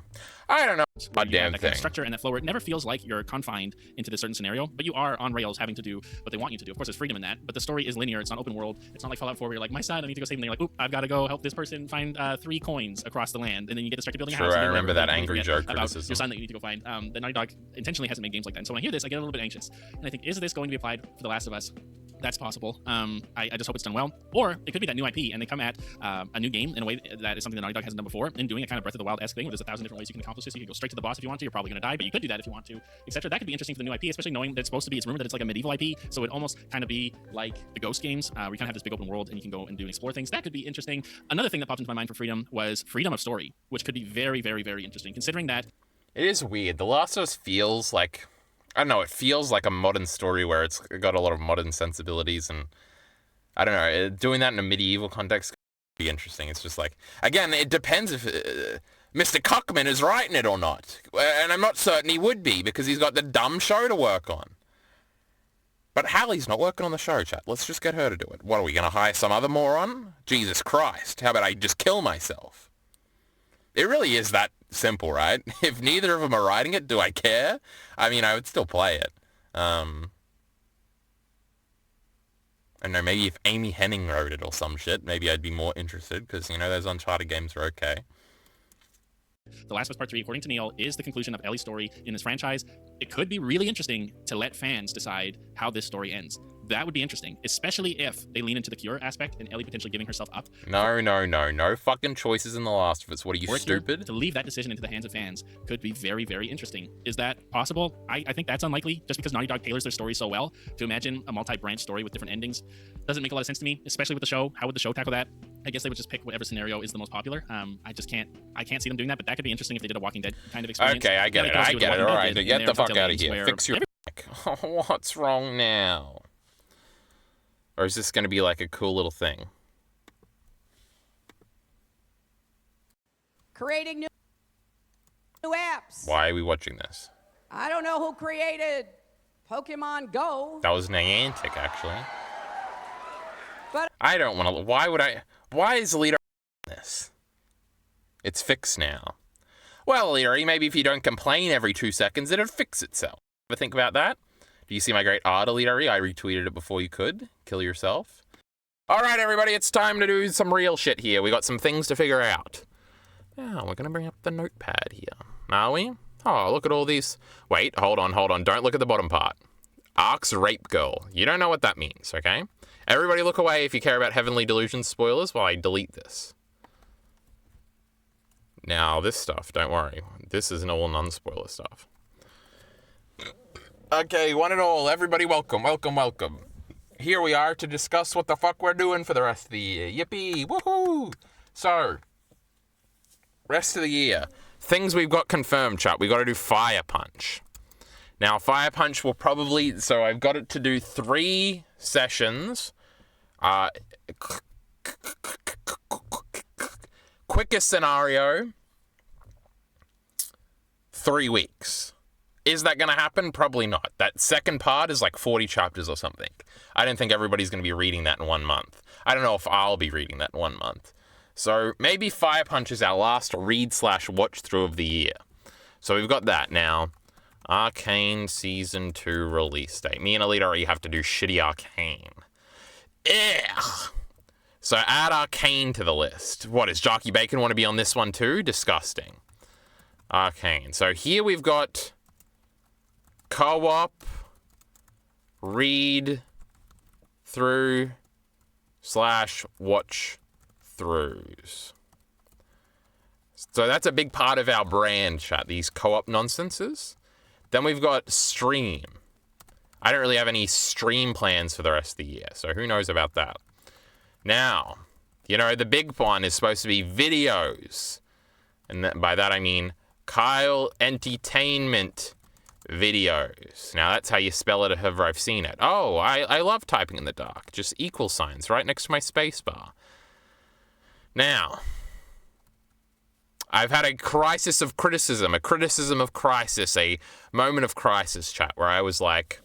I don't know. where you Goddamn have that kind of thing. structure and that flow where it never feels like you're confined into this certain scenario, but you are on rails having to do what they want you to do. Of course, there's freedom in that, but the story is linear. It's not open world. It's not like Fallout 4 where you're like, my side, I need to go save them. You're like, oop, I've got to go help this person find 3 coins across the land, and then you get distracted building a True, house. I and remember that Angry Joe about criticism. your son that you need to go find. The Naughty Dog intentionally hasn't made games like that. And so when I hear this, I get a little bit anxious, and I think, is this going to be applied for The Last of Us? That's possible. I just hope it's done well. Or it could be that new IP and they come at a new game in a way that is something that Naughty Dog hasn't done before, and doing a kind of Breath of the Wild-esque thing where there's 1,000 different ways you can accomplish this. You can go straight to the boss if you want to. You're probably going to die, but you could do that if you want to, etc. That could be interesting for the new IP, especially knowing that it's supposed to be, it's rumored that it's like a medieval IP, so it almost kind of be like the Ghost games, where you kind of have this big open world and you can go and do and explore things. That could be interesting. Another thing that popped into my mind for Freedom was freedom of story, which could be very, very, very interesting, considering that It is weird. The Last of Us feels like, I don't know, it feels like a modern story where it's got a lot of modern sensibilities, and I don't know, doing that in a medieval context could be interesting. It's just like, again, it depends if Mr. Cuckman is writing it or not. And I'm not certain he would be, because he's got the dumb show to work on. But Hallie's not working on the show, chat. Let's just get her to do it. What, are we going to hire some other moron? Jesus Christ. How about I just kill myself? It really is that simple, right? If neither of them are writing it, do I care? I mean, I would still play it. I don't know, maybe if Amy Hennig wrote it or some shit, maybe I'd be more interested, because, you know, those Uncharted games are okay. The Last of Us Part 3, according to Neil, is the conclusion of Ellie's story in this franchise. It could be really interesting to let fans decide how this story ends. That would be interesting, especially if they lean into the cure aspect and Ellie potentially giving herself up. No fucking choices in The Last of Us. What are you, stupid? To leave that decision into the hands of fans could be very, very interesting. Is that possible? I think that's unlikely, just because Naughty Dog tailors their story so well. To imagine a multi-branch story with different endings doesn't make a lot of sense to me, especially with the show. How would the show tackle that? I guess they would just pick whatever scenario is the most popular. I can't see them doing that, but that could be interesting if they did a Walking Dead kind of experience. Okay, I get it. All right, get the fuck out of here. Fix your mic. What's wrong now? Or is this going to be like a cool little thing? Creating new apps. Why are we watching this? I don't know who created Pokemon Go. That was Niantic, actually. But I don't want to... Why is Leader this? It's fixed now. Well, Leary, maybe if you don't complain every 2 seconds, it'll fix itself. Ever think about that? Do you see my great art, Leary? I retweeted it before you could. Kill yourself. All right, everybody, it's time to do some real shit here. We got some things to figure out. Now, we're going to bring up the notepad here. Are we? Oh, look at all these. Wait, hold on. Don't look at the bottom part. Ark's Rape Girl. You don't know what that means, okay? Everybody look away if you care about Heavenly Delusion spoilers while I delete this. Now, this stuff, don't worry. This is all non-spoiler stuff. Okay, one and all, everybody welcome. Here we are to discuss what the fuck we're doing for the rest of the year. Yippee! Woohoo! So, rest of the year. Things we've got confirmed, chat. We got to do Fire Punch. Now, Fire Punch will probably... So, I've got it to do 3 sessions. Quickest scenario, 3 weeks. Is that going to happen? Probably not. That second part is like 40 chapters or something. I don't think everybody's going to be reading that in 1 month. I don't know if I'll be reading that in 1 month. So maybe Fire Punch is our last read/watch through of the year. So we've got that now. Arcane Season 2 release date. Me and Alita already have to do shitty Arcane. Ugh. So add Arcane to the list. What, does Jockey Bacon want to be on this one too? Disgusting. Arcane. So here we've got... co-op, read through / watch throughs. So that's a big part of our brand, chat, these co-op nonsenses. Then we've got stream. I don't really have any stream plans for the rest of the year, so who knows about that. Now, you know, the big one is supposed to be videos. And by that I mean Kyle Entertainment videos. Now that's how you spell it however I've seen it. Oh, I love typing in the dark. Just equal signs right next to my space bar. Now, I've had a crisis of criticism, a criticism of crisis, a moment of crisis, chat, where I was like,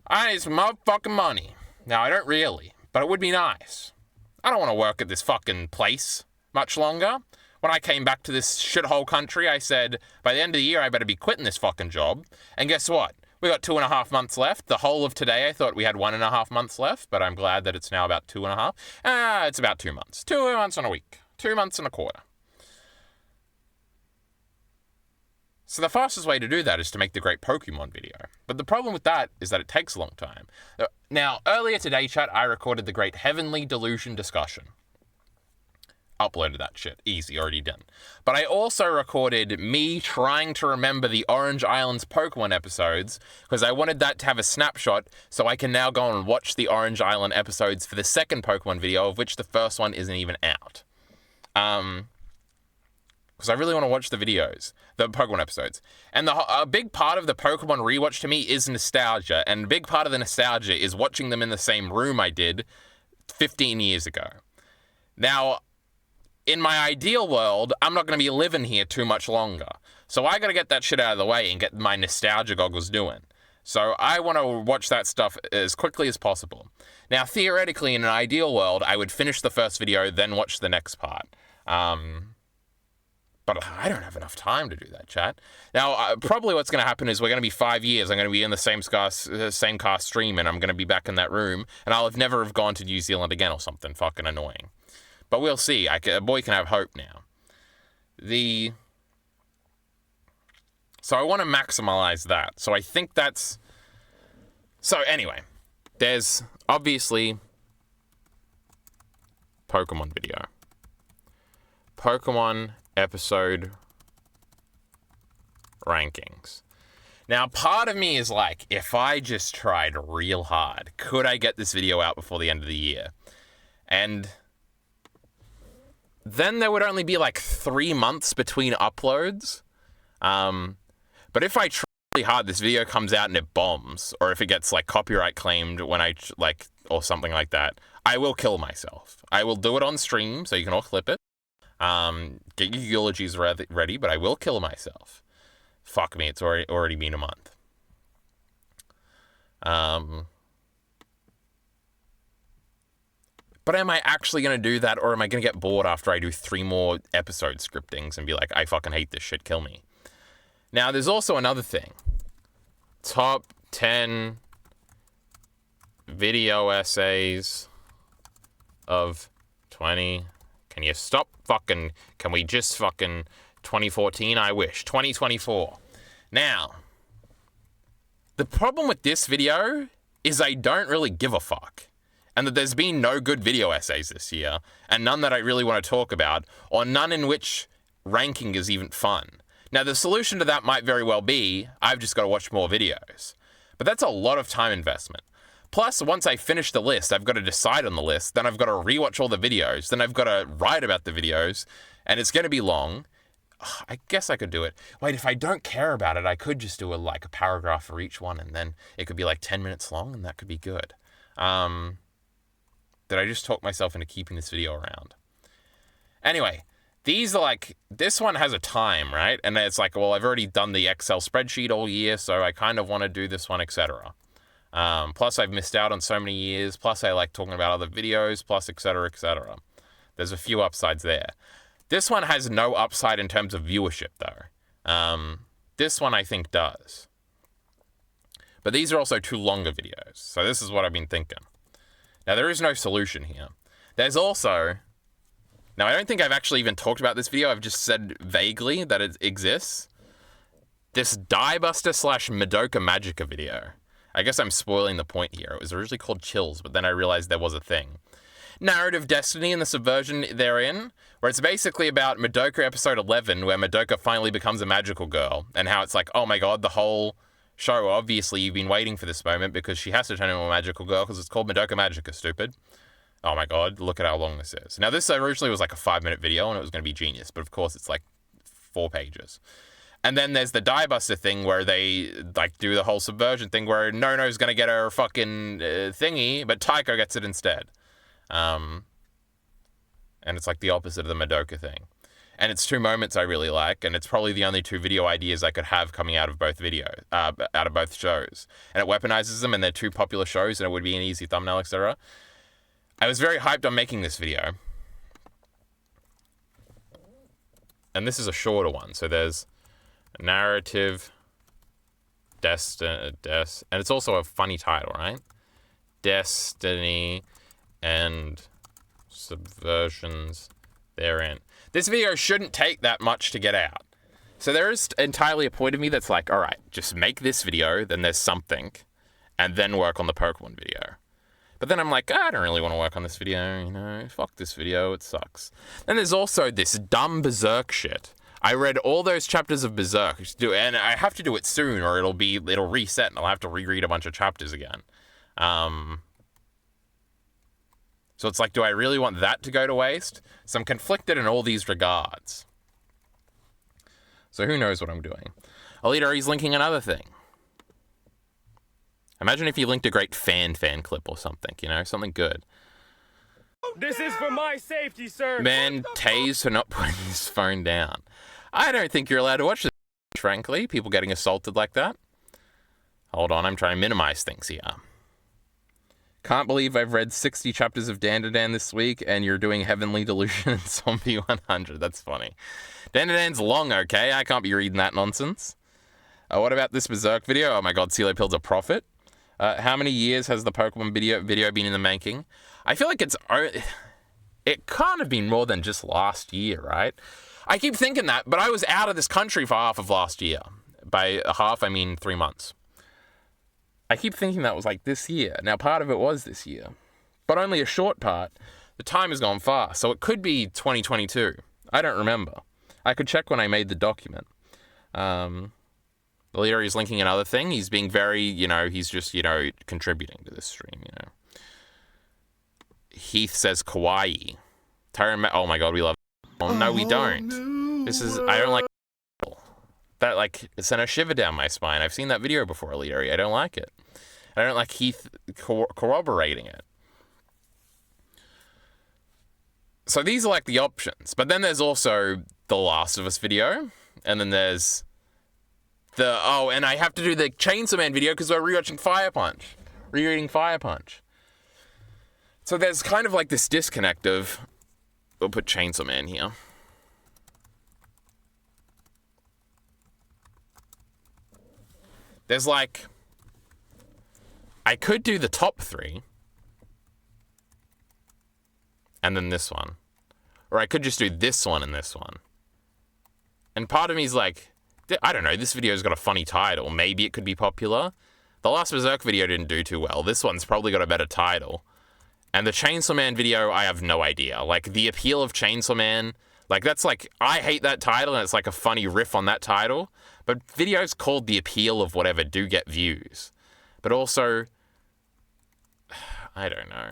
I need some motherfucking money. Now, I don't really, but it would be nice. I don't want to work at this fucking place much longer. when I came back to this shithole country, I said, by the end of the year, I better be quitting this fucking job. And guess what? We got 2.5 months left. The whole of today, I thought we had 1.5 months left, but I'm glad that it's now about 2.5. It's about 2 months. 2 months and a week. 2 months and a quarter. So the fastest way to do that is to make the great Pokemon video. But the problem with that is that it takes a long time. Now, earlier today, chat, I recorded the great Heavenly Delusion discussion. Uploaded that shit. Easy, already done. But I also recorded me trying to remember the Orange Islands Pokemon episodes, because I wanted that to have a snapshot, so I can now go and watch the Orange Island episodes for the second Pokemon video, of which the first one isn't even out. Because I really want to watch the videos, the Pokemon episodes. And a big part of the Pokemon rewatch to me is nostalgia, and a big part of the nostalgia is watching them in the same room I did 15 years ago. Now, in my ideal world, I'm not going to be living here too much longer. So I got to get that shit out of the way and get my nostalgia goggles doing. So I want to watch that stuff as quickly as possible. Now, theoretically, in an ideal world, I would finish the first video, then watch the next part. But I don't have enough time to do that, chat. Now, probably what's going to happen is we're going to be 5 years. I'm going to be in the same cast stream, and I'm going to be back in that room, and I'll never have gone to New Zealand again or something fucking annoying. But we'll see. A boy can have hope now. So I want to maximize that. So I think that's... So anyway, there's obviously Pokemon video. Pokemon episode rankings. Now, part of me is like, if I just tried real hard, could I get this video out before the end of the year? And then there would only be like 3 months between uploads. But if I try really hard, this video comes out and it bombs, or if it gets like copyright claimed when or something like that, I will kill myself. I will do it on stream so you can all clip it. Get your eulogies ready, but I will kill myself. Fuck me, it's already been a month. But am I actually going to do that, or am I going to get bored after I do 3 more episode scriptings and be like, I fucking hate this shit, kill me? Now, there's also another thing. Top 10 video essays of 20... Can you stop fucking... Can we just fucking... 2014, I wish. 2024. Now, the problem with this video is I don't really give a fuck. And that there's been no good video essays this year, and none that I really want to talk about, or none in which ranking is even fun. Now, the solution to that might very well be, I've just got to watch more videos. But that's a lot of time investment. Plus, once I finish the list, I've got to decide on the list, then I've got to rewatch all the videos, then I've got to write about the videos, and it's going to be long. I guess I could do it. Wait, if I don't care about it, I could just do a paragraph for each one, and then it could be like 10 minutes long, and that could be good. Did I just talk myself into keeping this video around? Anyway, these are this one has a time, right? And it's like, well, I've already done the Excel spreadsheet all year, so I kind of want to do this one, etc. Plus, I've missed out on so many years. Plus, I like talking about other videos. Plus, etc., etc. There's a few upsides there. This one has no upside in terms of viewership, though. This one, I think, does. But these are also 2 longer videos. So this is what I've been thinking. Now, there is no solution here. There's also... Now, I don't think I've actually even talked about this video. I've just said vaguely that it exists. This Diebuster / Madoka Magica video. I guess I'm spoiling the point here. It was originally called Chills, but then I realized there was a thing. Narrative Destiny and the subversion therein, where it's basically about Madoka episode 11, where Madoka finally becomes a magical girl, and how it's like, oh my god, the whole show, obviously you've been waiting for this moment because she has to turn into a magical girl because it's called Madoka Magica, stupid. Oh my god, look at how long this is. Now, this originally was like a 5-minute video, and it was going to be genius, but of course it's like 4 pages. And then there's the Diebuster thing where they do the whole subversion thing where Nono's going to get her fucking thingy, but Taiko gets it instead. And it's like the opposite of the Madoka thing. And it's 2 moments I really like, and it's probably the only 2 video ideas I could have coming out of both out of both shows. And it weaponizes them, and they're 2 popular shows, and it would be an easy thumbnail, etc. I was very hyped on making this video. and this is a shorter one. So there's a narrative, and it's also a funny title, right? Destiny and subversions therein. This video shouldn't take that much to get out. So there is entirely a point of me that's like, all right, just make this video, then there's something, and then work on the Pokemon video. But then I'm like, I don't really want to work on this video, you know, fuck this video, it sucks. Then there's also this dumb Berserk shit. I read all those chapters of Berserk, and I have to do it soon, or it'll reset, and I'll have to reread a bunch of chapters again. So it's like, do I really want that to go to waste? So I'm conflicted in all these regards. So who knows what I'm doing? Alita, he's linking another thing. Imagine if you linked a great fan clip or something, you know, something good. This is for my safety, sir. Man, tased for not putting his phone down. I don't think you're allowed to watch this, frankly. People getting assaulted like that. Hold on, I'm trying to minimize things here. Can't believe I've read 60 chapters of Dandadan this week, and you're doing Heavenly Delusion and Zombie 100. That's funny. Dandadan's long, okay? I can't be reading that nonsense. What about this Berserk video? Oh my god, Silo Pill's a prophet. How many years has the Pokemon video been in the making? I feel like it can't have been more than just last year, right? I keep thinking that, but I was out of this country for half of last year. By half, I mean 3 months. I keep thinking that was like this year. Now, part of it was this year, but only a short part. The time has gone fast, so it could be 2022. I don't remember. I could check when I made the document. Alita is linking another thing. He's being very, you know, he's just, you know, contributing to this stream, you know. Heath says kawaii. Tyron, oh my god, we love it. Oh, no, we don't. No. This is, I don't like that, like, it sent a shiver down my spine. I've seen that video before, Alita. I don't like it. I don't like Heath corroborating it. So these are like the options. But then there's also the Last of Us video. And then there's the, oh, and I have to do the Chainsaw Man video because we're rewatching Fire Punch. Rereading Fire Punch. So there's kind of like this disconnect of, we'll put Chainsaw Man here. There's like, I could do the top 3. And then this one. Or I could just do this one and this one. And part of me is like, I don't know, this video's got a funny title. Maybe it could be popular. The last Berserk video didn't do too well. This one's probably got a better title. And the Chainsaw Man video, I have no idea. Like, the appeal of Chainsaw Man, like, that's like, I hate that title, and it's like a funny riff on that title. But videos called The Appeal of whatever do get views. But also, I don't know.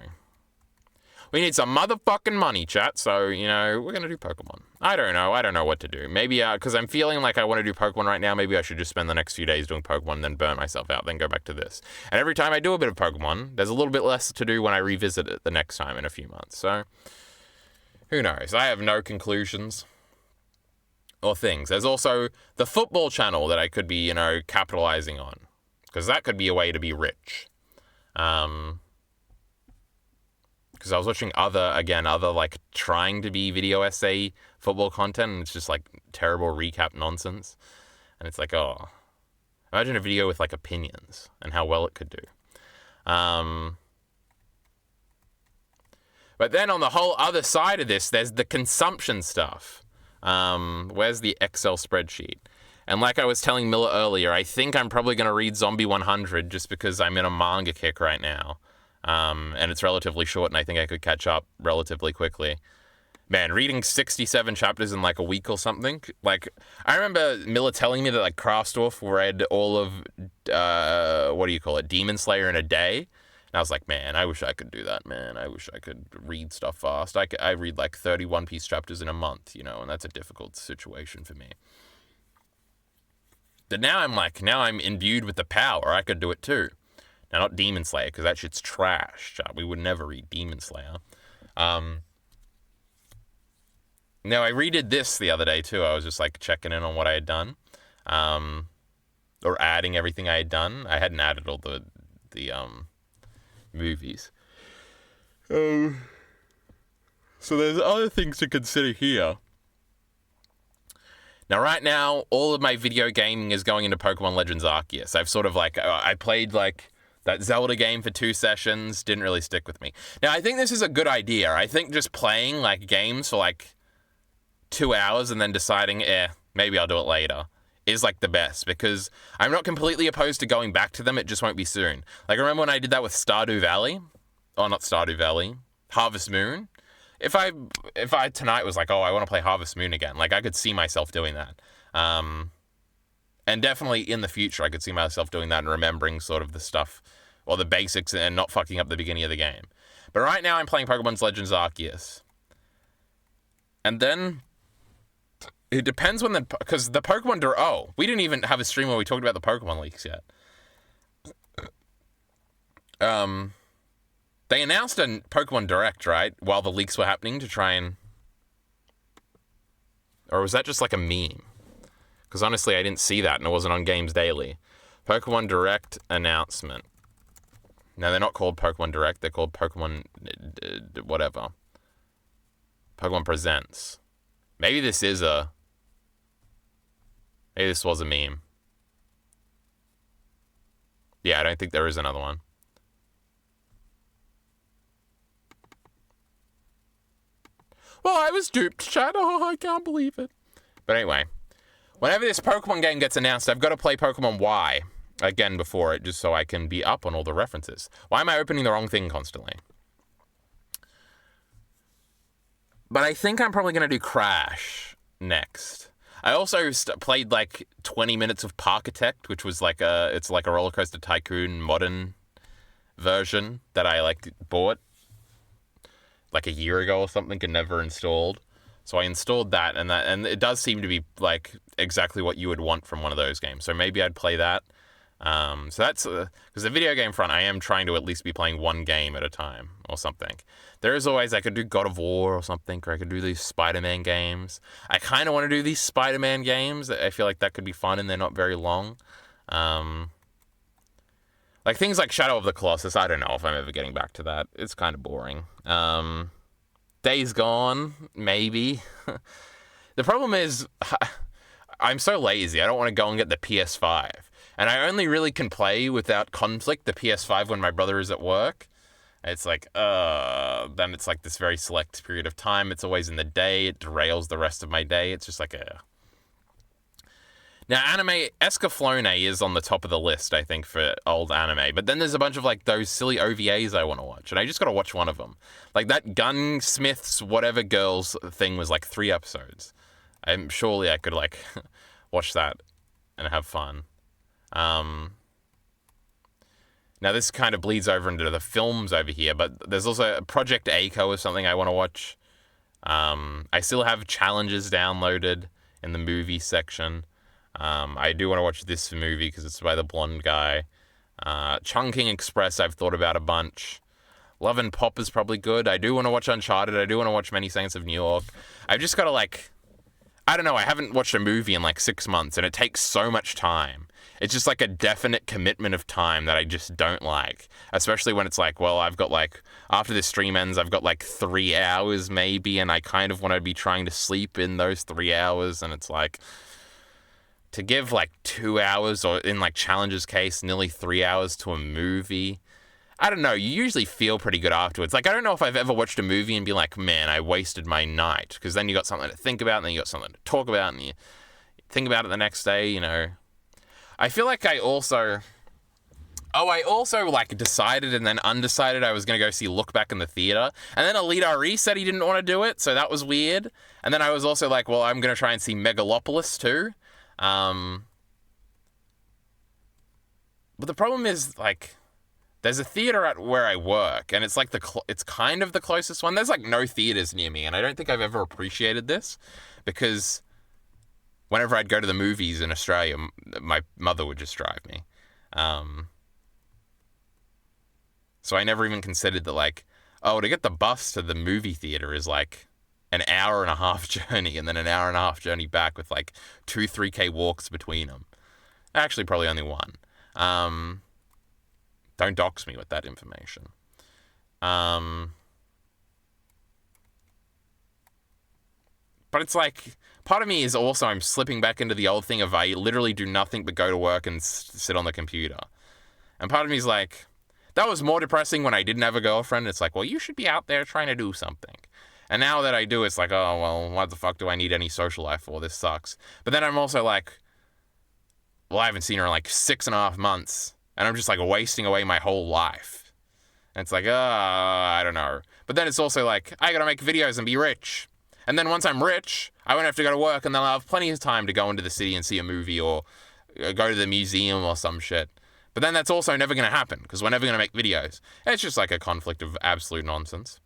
We need some motherfucking money, chat, so, you know, we're gonna do Pokemon. I don't know what to do. Maybe, because I'm feeling like I want to do Pokemon right now, maybe I should just spend the next few days doing Pokemon and then burn myself out, then go back to this. And every time I do a bit of Pokemon, there's a little bit less to do when I revisit it the next time in a few months, so who knows? I have no conclusions or things. There's also the football channel that I could be, you know, capitalizing on, because that could be a way to be rich. Because I was watching other like trying to be video essay football content, and it's just like terrible recap nonsense. And it's like, oh, imagine a video with like opinions and how well it could do. But then on the whole other side of this, there's the consumption stuff. Where's the Excel spreadsheet? And like I was telling Miller earlier, I think I'm probably going to read Zombie 100 just because I'm in a manga kick right now. And it's relatively short, and I think I could catch up relatively quickly. Man, reading 67 chapters in like a week or something. Like, I remember Miller telling me that like Krastorf read all of, what do you call it, Demon Slayer in a day. And I was like, man, I wish I could do that, man. I wish I could read stuff fast. I read like 30 One Piece chapters in a month, you know, and that's a difficult situation for me. But now I'm imbued with the power. I could do it too. Now, not Demon Slayer, because that shit's trash. We would never read Demon Slayer. Now, I redid this the other day, too. I was just, like, checking in on what I had done. Or adding everything I had done. I hadn't added all the movies. So there's other things to consider here. Now, right now, all of my video gaming is going into Pokemon Legends Arceus. I've sort of like, I played like that Zelda game for 2 sessions, didn't really stick with me. Now, I think this is a good idea. I think just playing like games for like 2 hours and then deciding, maybe I'll do it later, is like the best, because I'm not completely opposed to going back to them. It just won't be soon. Like, I remember when I did that with Stardew Valley. Oh, not Stardew Valley. Harvest Moon. If I tonight was like, oh, I want to play Harvest Moon again, like I could see myself doing that. And definitely in the future, I could see myself doing that and remembering sort of the stuff or the basics and not fucking up the beginning of the game. But right now I'm playing Pokemon Legends Arceus. And then it depends when because the Pokemon, we didn't even have a stream where we talked about the Pokemon leaks yet. They announced a Pokemon Direct, right, while the leaks were happening to try and... Or was that just like a meme? Because honestly, I didn't see that and it wasn't on Games Daily. Pokemon Direct announcement. No, they're not called Pokemon Direct. They're called Pokemon... whatever. Pokemon Presents. Maybe this is a... Maybe this was a meme. Yeah, I don't think there is another one. Well, I was duped, chat. Oh, I can't believe it. But anyway, whenever this Pokemon game gets announced, I've got to play Pokemon Y again before it, just so I can be up on all the references. Why am I opening the wrong thing constantly? But I think I'm probably going to do Crash next. I also played like 20 minutes of Parkitect, which was like it's like a Roller Coaster Tycoon modern version that I like bought like a year ago or something and never installed. So I installed that, and it does seem to be like exactly what you would want from one of those games. So maybe I'd play that. So that's because the video game front, I am trying to at least be playing one game at a time or something. There is always, I could do God of War or something, or I could do these Spider-Man games. I kind of want to do these Spider-Man games. I feel like that could be fun and they're not very long. Like things like Shadow of the Colossus, I don't know if I'm ever getting back to that. It's kind of boring. Days Gone, maybe. The problem is, I'm so lazy. I don't want to go and get the PS5. And I only really can play without conflict the PS5 when my brother is at work. It's like, then it's like this very select period of time. It's always in the day. It derails the rest of my day. It's just like Now, anime, Escaflowne is on the top of the list, I think, for old anime. But then there's a bunch of, like, those silly OVAs I want to watch. And I just got to watch one of them. Like, that Gunsmiths Whatever Girls thing was, like, 3 episodes. Surely I could, like, watch that and have fun. Now, this kind of bleeds over into the films over here. But there's also Project A-ko is something I want to watch. I still have Challenges downloaded in the movie section. I do want to watch this movie because it's by the blonde guy. Chungking Express I've thought about a bunch. Love and Pop is probably good. I do want to watch Uncharted. I do want to watch Many Saints of New York. I've just got to like... I don't know, I haven't watched a movie in like 6 months and it takes so much time. It's just like a definite commitment of time that I just don't like. Especially when it's like, well, I've got like... After this stream ends, I've got like 3 hours maybe and I kind of want to be trying to sleep in those 3 hours and it's like... To give like 2 hours, or in like Challenge's case, nearly 3 hours to a movie. I don't know, you usually feel pretty good afterwards. Like, I don't know if I've ever watched a movie and be like, man, I wasted my night. Because then you got something to think about, and then you got something to talk about, and you think about it the next day, you know. I feel like I also like decided and then undecided I was going to go see Look Back in the theater. And then Alita Reese said he didn't want to do it, so that was weird. And then I was also like, well, I'm going to try and see Megalopolis too. But the problem is, like, there's a theater at where I work, and it's like it's kind of the closest one. There's like no theaters near me, and I don't think I've ever appreciated this, because whenever I'd go to the movies in Australia, my mother would just drive me. So I never even considered that, like, oh, to get the bus to the movie theater is like an hour and a half journey, and then an hour and a half journey back with like 2-3K walks between them. Actually, probably only one. Don't dox me with that information. But it's like, part of me is also, I'm slipping back into the old thing of I literally do nothing but go to work and sit on the computer. And part of me is like, that was more depressing when I didn't have a girlfriend. It's like, well, you should be out there trying to do something. And now that I do, it's like, oh, well, what the fuck do I need any social life for? This sucks. But then I'm also like, well, I haven't seen her in like 6.5 months. And I'm just like wasting away my whole life. And it's like, I don't know. But then it's also like, I gotta make videos and be rich. And then once I'm rich, I won't have to go to work, and then I'll have plenty of time to go into the city and see a movie or go to the museum or some shit. But then that's also never going to happen, because we're never going to make videos. It's just like a conflict of absolute nonsense.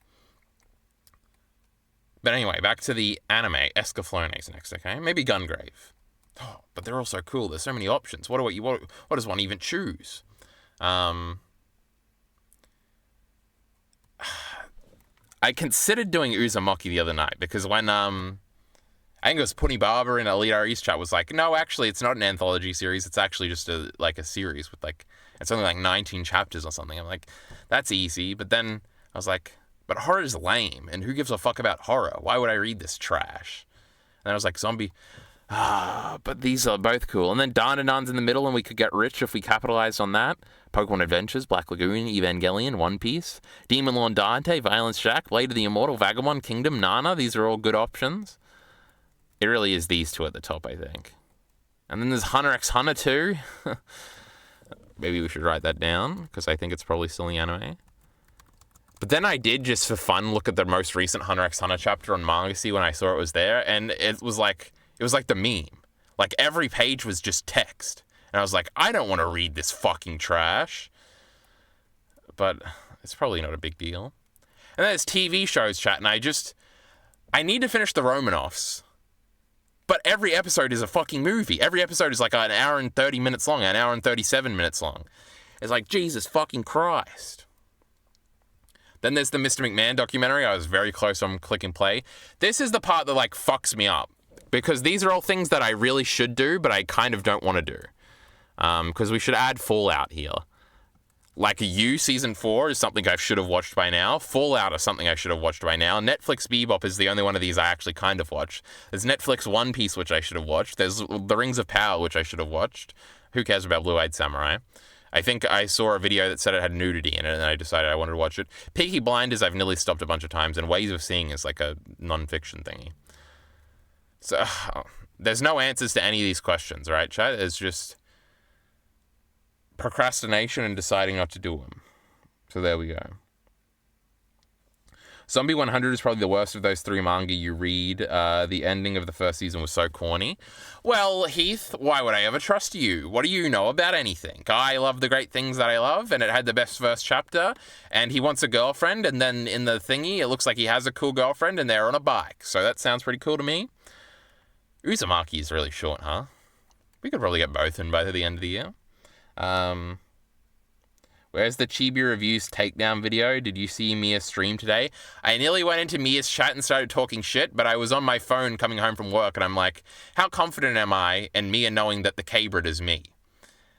But anyway, back to the anime. Escaflowne's next, okay? Maybe Gungrave. Oh, but they're all so cool. There's so many options. What does one even choose? I considered doing Uzumaki the other night, because when, I think it was Punny Barber in Elite Re's chat was like, no, actually, it's not an anthology series. It's actually just a series with it's only like 19 chapters or something. I'm like, that's easy. But then I was like, but horror's lame. And who gives a fuck about horror? Why would I read this trash? And I was like, zombie. But these are both cool. And then Dandandan's in the middle, and we could get rich if we capitalized on that. Pokemon Adventures, Black Lagoon, Evangelion, One Piece, Demon Lord Dante, Violence Jack, Blade of the Immortal, Vagabond, Kingdom, Nana. These are all good options. It really is these two at the top, I think. And then there's Hunter x Hunter 2. Maybe we should write that down, because I think it's probably still in the anime. But then I did, just for fun, look at the most recent Hunter x Hunter chapter on Mangasea when I saw it was there, and it was like the meme. Like, every page was just text. And I was like, I don't want to read this fucking trash. But it's probably not a big deal. And then there's TV shows, chat, and I need to finish the Romanoffs. But every episode is a fucking movie. Every episode is like an hour and 30 minutes long, an hour and 37 minutes long. It's like, Jesus fucking Christ. Then there's the Mr. McMahon documentary. I was very close on clicking play. This is the part that like fucks me up, because these are all things that I really should do, but I kind of don't want to do. Because we should add Fallout here. Like You Season 4 is something I should have watched by now. Fallout is something I should have watched by now. Netflix Bebop is the only one of these I actually kind of watched. There's Netflix One Piece, which I should have watched. There's The Rings of Power, which I should have watched. Who cares about Blue-Eyed Samurai? I think I saw a video that said it had nudity in it, and I decided I wanted to watch it. Peaky Blinders I've nearly stopped a bunch of times, and Ways of Seeing is like a non-fiction thingy. So, there's no answers to any of these questions, right, chat? It's just procrastination and deciding not to do them. So there we go. Zombie 100 is probably the worst of those three manga you read. The ending of the first season was so corny. Well, Heath, why would I ever trust you? What do you know about anything? I love the great things that I love, and it had the best first chapter, and he wants a girlfriend, and then in the thingy, it looks like he has a cool girlfriend, and they're on a bike. So that sounds pretty cool to me. Uzumaki is really short, huh? We could probably get both in by the end of the year. Where's the Chibi Reviews takedown video? Did you see Mia's stream today? I nearly went into Mia's chat and started talking shit, but I was on my phone coming home from work, and I'm like, how confident am I in Mia knowing that the K-Brit is me?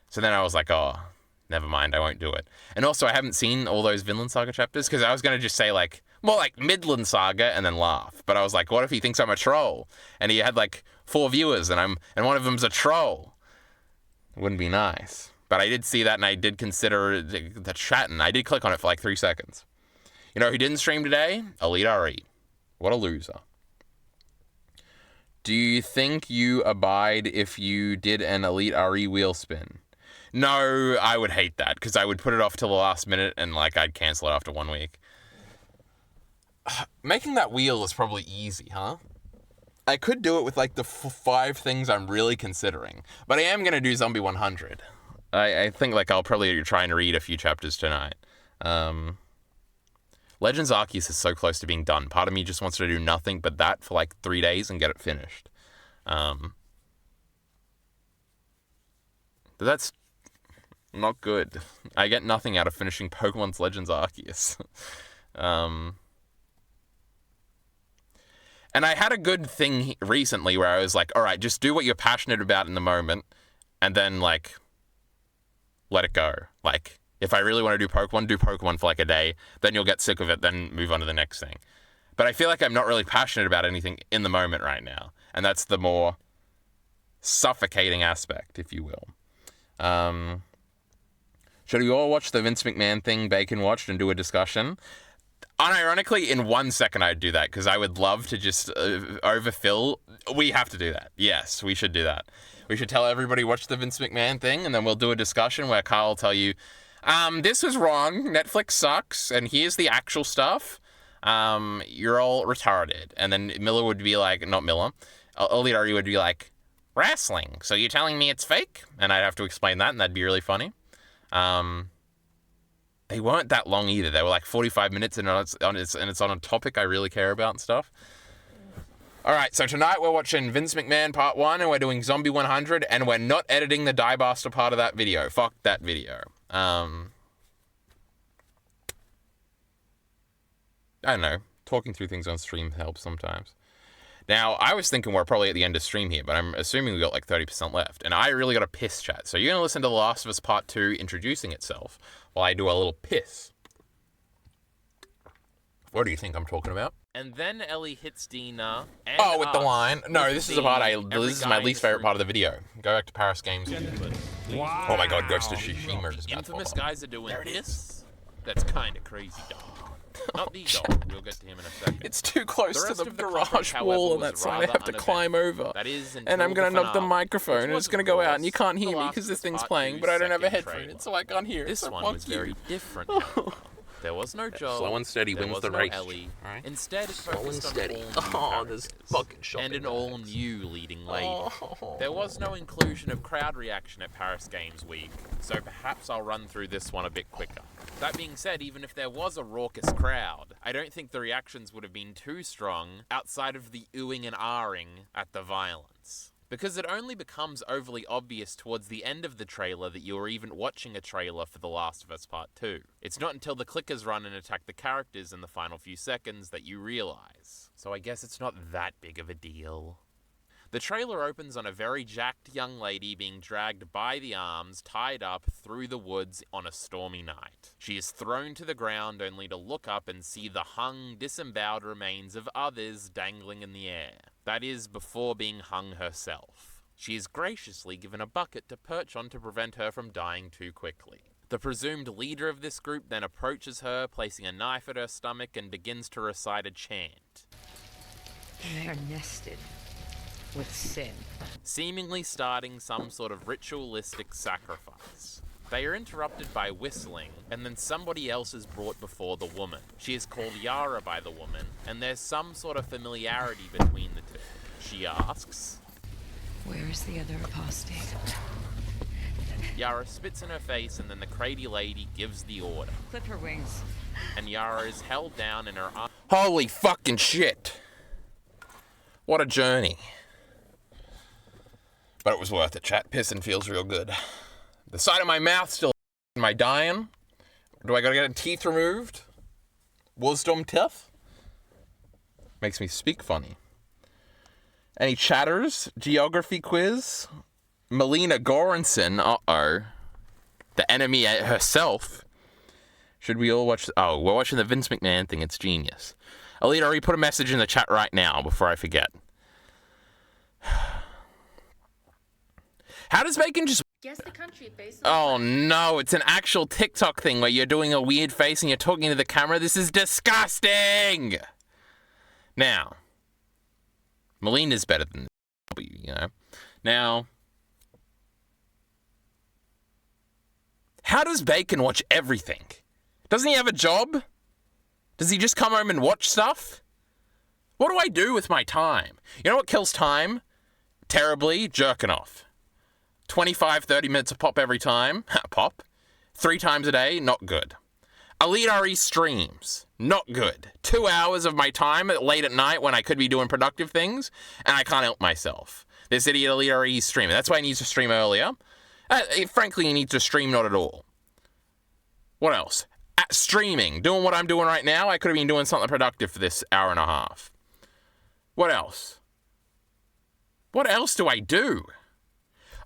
So then I was like, oh, never mind, I won't do it. And also, I haven't seen all those Vinland Saga chapters, because I was going to just say, like, more like Midland Saga and then laugh. But I was like, what if he thinks I'm a troll? And he had, like, 4 viewers, and one of them's a troll. It wouldn't be nice. But I did see that, and I did consider the chat, and I did click on it for like 3 seconds. You know who didn't stream today? Elite RE. What a loser. Do you think you abide if you did an Elite RE wheel spin? No, I would hate that, because I would put it off till the last minute, and like I'd cancel it after 1 week. Making that wheel is probably easy, huh? I could do it with like the 5 things I'm really considering, but I am going to do Zombie 100. I think like I'll probably try and read a few chapters tonight. Legends Arceus is so close to being done. Part of me just wants to do nothing but that for like 3 days and get it finished. But that's not good. I get nothing out of finishing Pokemon's Legends Arceus. And I had a good thing recently where I was like, all right, just do what you're passionate about in the moment, and then like let it go. Like, if I really want to do Pokemon for like a day, then you'll get sick of it, then move on to the next thing. But I feel like I'm not really passionate about anything in the moment right now. And that's the more suffocating aspect, if you will. Should we all watch the Vince McMahon thing Bacon watched and do a discussion? Unironically, in 1 second I'd do that, because I would love to just overfill. We have to do that. Yes, we should do that. We should tell everybody watch the Vince McMahon thing, and then we'll do a discussion where Kyle will tell you, this was wrong, Netflix sucks, and here's the actual stuff. You're all retarded. And then Miller would be like, not Miller, Oliari would be like, wrestling, so you're telling me it's fake? And I'd have to explain that, and that'd be really funny. They weren't that long either. They were like 45 minutes, and it's on a topic I really care about and stuff. All right, so tonight we're watching Vince McMahon Part 1, and we're doing Zombie 100, and we're not editing the Die Buster part of that video. Fuck that video. I don't know. Talking through things on stream helps sometimes. Now, I was thinking we're probably at the end of stream here, but I'm assuming we got like 30% left. And I really got a piss chat. So you're going to listen to The Last of Us Part 2 introducing itself while I do a little piss. What do you think I'm talking about? And then Ellie hits Dina. And with the line. No, this is the part this is my least favorite part of the video. Go back to Paris Games. Wow. Oh my god, Ghost of Tsushima is about to Infamous pop up. guys are doing this. That's kind of crazy, dog. Not the dog. We'll get to him in a second. It's too close The to rest the of the garage conference, wall however, on was that side. I rather have to climb over. That is And I'm going to knock the microphone, and which it's was, going to of go out, and you course, can't hear The me Last because of this Us thing's Part playing, 2's but I don't have a second headphone, trailer. so I can't hear it. This So one fuck was you. very different. However. There was no Joel. Slow and steady there wins was the no race, Ellie. alright? Instead, it focused on steady. all new Oh, there's characters fucking shopping and an bags. all-new leading lady. Oh. There was no inclusion of crowd reaction at Paris Games Week, so perhaps I'll run through this one a bit quicker. That being said, even if there was a raucous crowd, I don't think the reactions would have been too strong outside of the oohing and ahhing at the violence. Because it only becomes overly obvious towards the end of the trailer that you're even watching a trailer for The Last of Us Part 2. It's not until the clickers run and attack the characters in the final few seconds that you realize. So I guess it's not that big of a deal. The trailer opens on a very jacked young lady being dragged by the arms, tied up through the woods on a stormy night. She is thrown to the ground only to look up and see the hung, disemboweled remains of others dangling in the air. That is, before being hung herself. She is graciously given a bucket to perch on to prevent her from dying too quickly. The presumed leader of this group then approaches her, placing a knife at her stomach, and begins to recite a chant. They are nested with sin. Seemingly starting some sort of ritualistic sacrifice. They are interrupted by whistling, and then somebody else is brought before the woman. She is called Yara by the woman, and there's some sort of familiarity between the two. She asks, Where is the other apostate? Yara spits in her face, and then the Crady lady gives the order. Clip her wings. And Yara is held down in her arms. Holy fucking shit. What a journey. But it was worth it, chat. Pissing feels real good. The side of my mouth still. Am I dying? Do I gotta get teeth removed? Wisdom teeth? Makes me speak funny. Any chatters? Geography quiz? Melina Goranson, uh-oh. The enemy herself. Should we all watch... Oh, we're watching the Vince McMahon thing. It's genius. Alita, already put a message in the chat right now before I forget. How does Bacon just... Guess the country based on Oh no, it's an actual TikTok thing where you're doing a weird face and you're talking to the camera. This is disgusting! Now, Melina's better than W, you know. Now, how does Bacon watch everything? Doesn't he have a job? Does he just come home and watch stuff? What do I do with my time? You know what kills time? Terribly, jerking off. 25, 30 minutes of pop every time. Pop. 3 times a day, not good. Elite RE streams, not good. 2 hours of my time late at night when I could be doing productive things, and I can't help myself. This idiot Elite RE streaming. That's why he needs to stream earlier. Frankly, he needs to stream not at all. What else? At streaming, doing what I'm doing right now, I could have been doing something productive for this hour and a half. What else? What else do I do?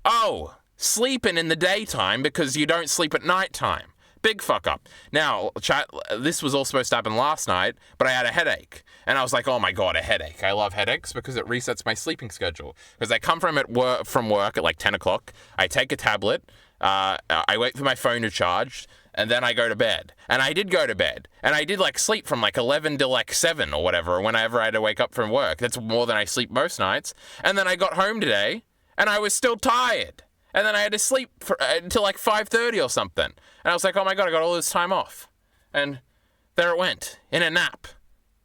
Oh, sleeping in the daytime because you don't sleep at nighttime. Big fuck up. Now, chat, this was all supposed to happen last night, but I had a headache. And I was like, oh my God, a headache. I love headaches because it resets my sleeping schedule. Because I come from work at like 10 o'clock. I take a tablet. I wait for my phone to charge. And then I go to bed. And I did go to bed. And I did like sleep from like 11 to like 7 or whatever whenever I had to wake up from work. That's more than I sleep most nights. And then I got home today and I was still tired. And then I had to sleep until like 5:30 or something. And I was like, oh my God, I got all this time off. And there it went, in a nap.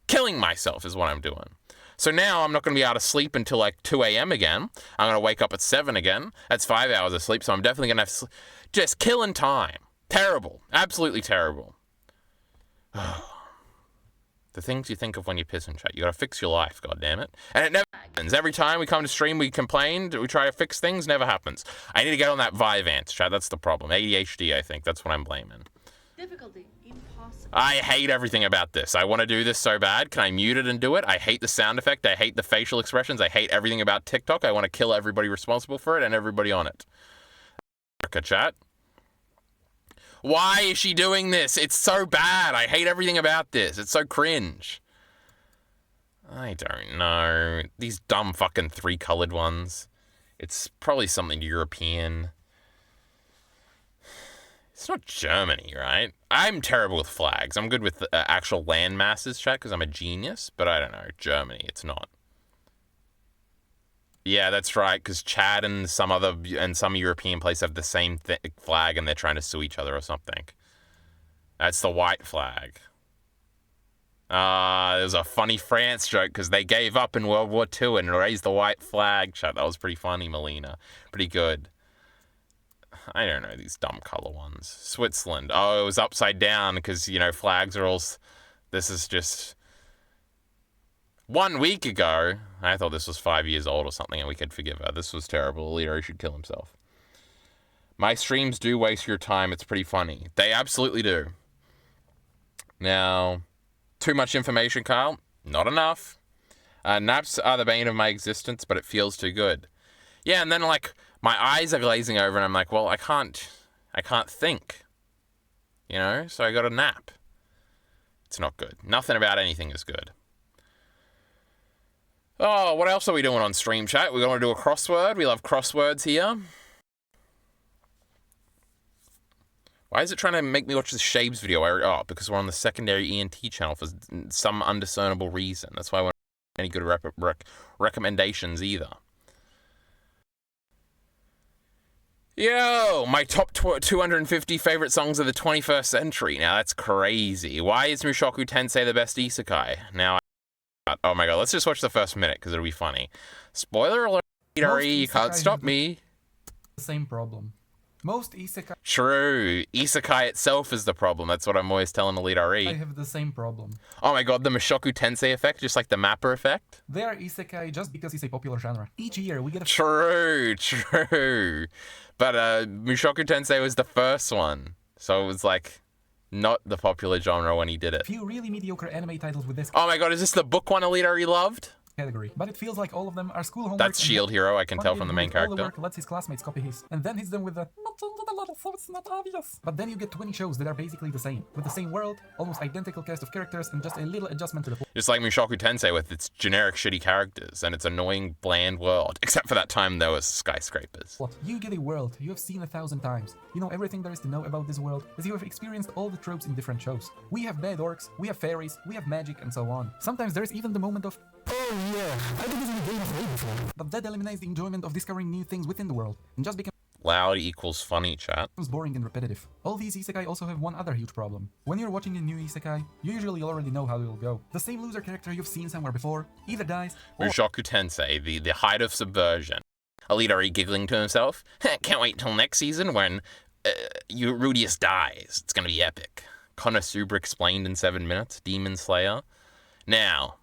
Killing myself is what I'm doing. So now I'm not going to be able to sleep until like 2 a.m. again. I'm going to wake up at 7 again. That's 5 hours of sleep, so I'm definitely going to have just killing time. Terrible. Absolutely terrible. The things you think of when you piss and chat. You got to fix your life, goddammit. And it never happens. Every time we come to stream, we complain, we try to fix things, never happens. I need to get on that Vyvanse, chat. That's the problem. ADHD, I think. That's what I'm blaming. Difficulty. Impossible. I hate everything about this. I want to do this so bad. Can I mute it and do it? I hate the sound effect. I hate the facial expressions. I hate everything about TikTok. I want to kill everybody responsible for it and everybody on it. Chat. Why is she doing this? It's so bad. I hate everything about this. It's so cringe. I don't know. These dumb fucking 3-colored ones. It's probably something European. It's not Germany, right? I'm terrible with flags. I'm good with actual land masses, chat, because I'm a genius. But I don't know. Germany, it's not. Yeah, that's right, because Chad and some European place have the same flag and they're trying to sue each other or something. That's the white flag. There's a funny France joke because they gave up in World War II and raised the white flag. Chat, that was pretty funny, Melina. Pretty good. I don't know, these dumb color ones. Switzerland. Oh, it was upside down because, you know, flags are all... This is just... 1 week ago, I thought this was 5 years old or something and we could forgive her. This was terrible. Leo should kill himself. My streams do waste your time. It's pretty funny. They absolutely do. Now, too much information, Kyle? Not enough. Naps are the bane of my existence, but it feels too good. Yeah, and then, like, my eyes are glazing over and I'm like, well, I can't think. You know? So I got a nap. It's not good. Nothing about anything is good. Oh, what else are we doing on stream, chat? We're going to do a crossword. We love crosswords here. Why is it trying to make me watch the Shapes video? Oh, because we're on the secondary ENT channel for some undiscernible reason. That's why we're not any good recommendations either. Yo, my top 250 favorite songs of the 21st century. Now, that's crazy. Why is Mushoku Tensei the best isekai? Now, oh my God, let's just watch the first minute because it'll be funny. Spoiler alert, you can't stop me. The same problem. Most isekai... True. Isekai itself is the problem. That's what I'm always telling Elite RE. I have the same problem. Oh my God, the Mushoku Tensei effect, just like the Mapper effect? They are isekai just because it's a popular genre. Each year we get a... True. But Mushoku Tensei was the first one. So it was like... not the popular genre when he did it. Few really mediocre anime titles with this... Oh my God, is this the book one Elite RE loved? Category, but it feels like all of them are school homework. That's Shield Hero, I can tell from the main character. All the work lets his classmates copy his, and then hits them with the not a little, so it's not obvious. But then you get 20 shows that are basically the same, with the same world, almost identical cast of characters, and just a little adjustment to the plot. Just like Mushoku Tensei with its generic shitty characters and its annoying bland world, except for that time there was skyscrapers. What? You get a world you have seen 1,000 times. You know everything there is to know about this world, as you have experienced all the tropes in different shows. We have bad orcs, we have fairies, we have magic, and so on. Sometimes there's even the moment of, oh yeah, I did this in a game of Way before. But that eliminates the enjoyment of discovering new things within the world, and just becomes loud equals funny, chat. Boring and repetitive. All these isekai also have one other huge problem. When you're watching a new isekai, you usually already know how it will go. The same loser character you've seen somewhere before either dies or... Mushoku Tensei, the height of subversion. Elite RE giggling to himself. Can't wait till next season when Rudius dies. It's gonna be epic. Konosuba explained in 7 minutes. Demon Slayer. Now,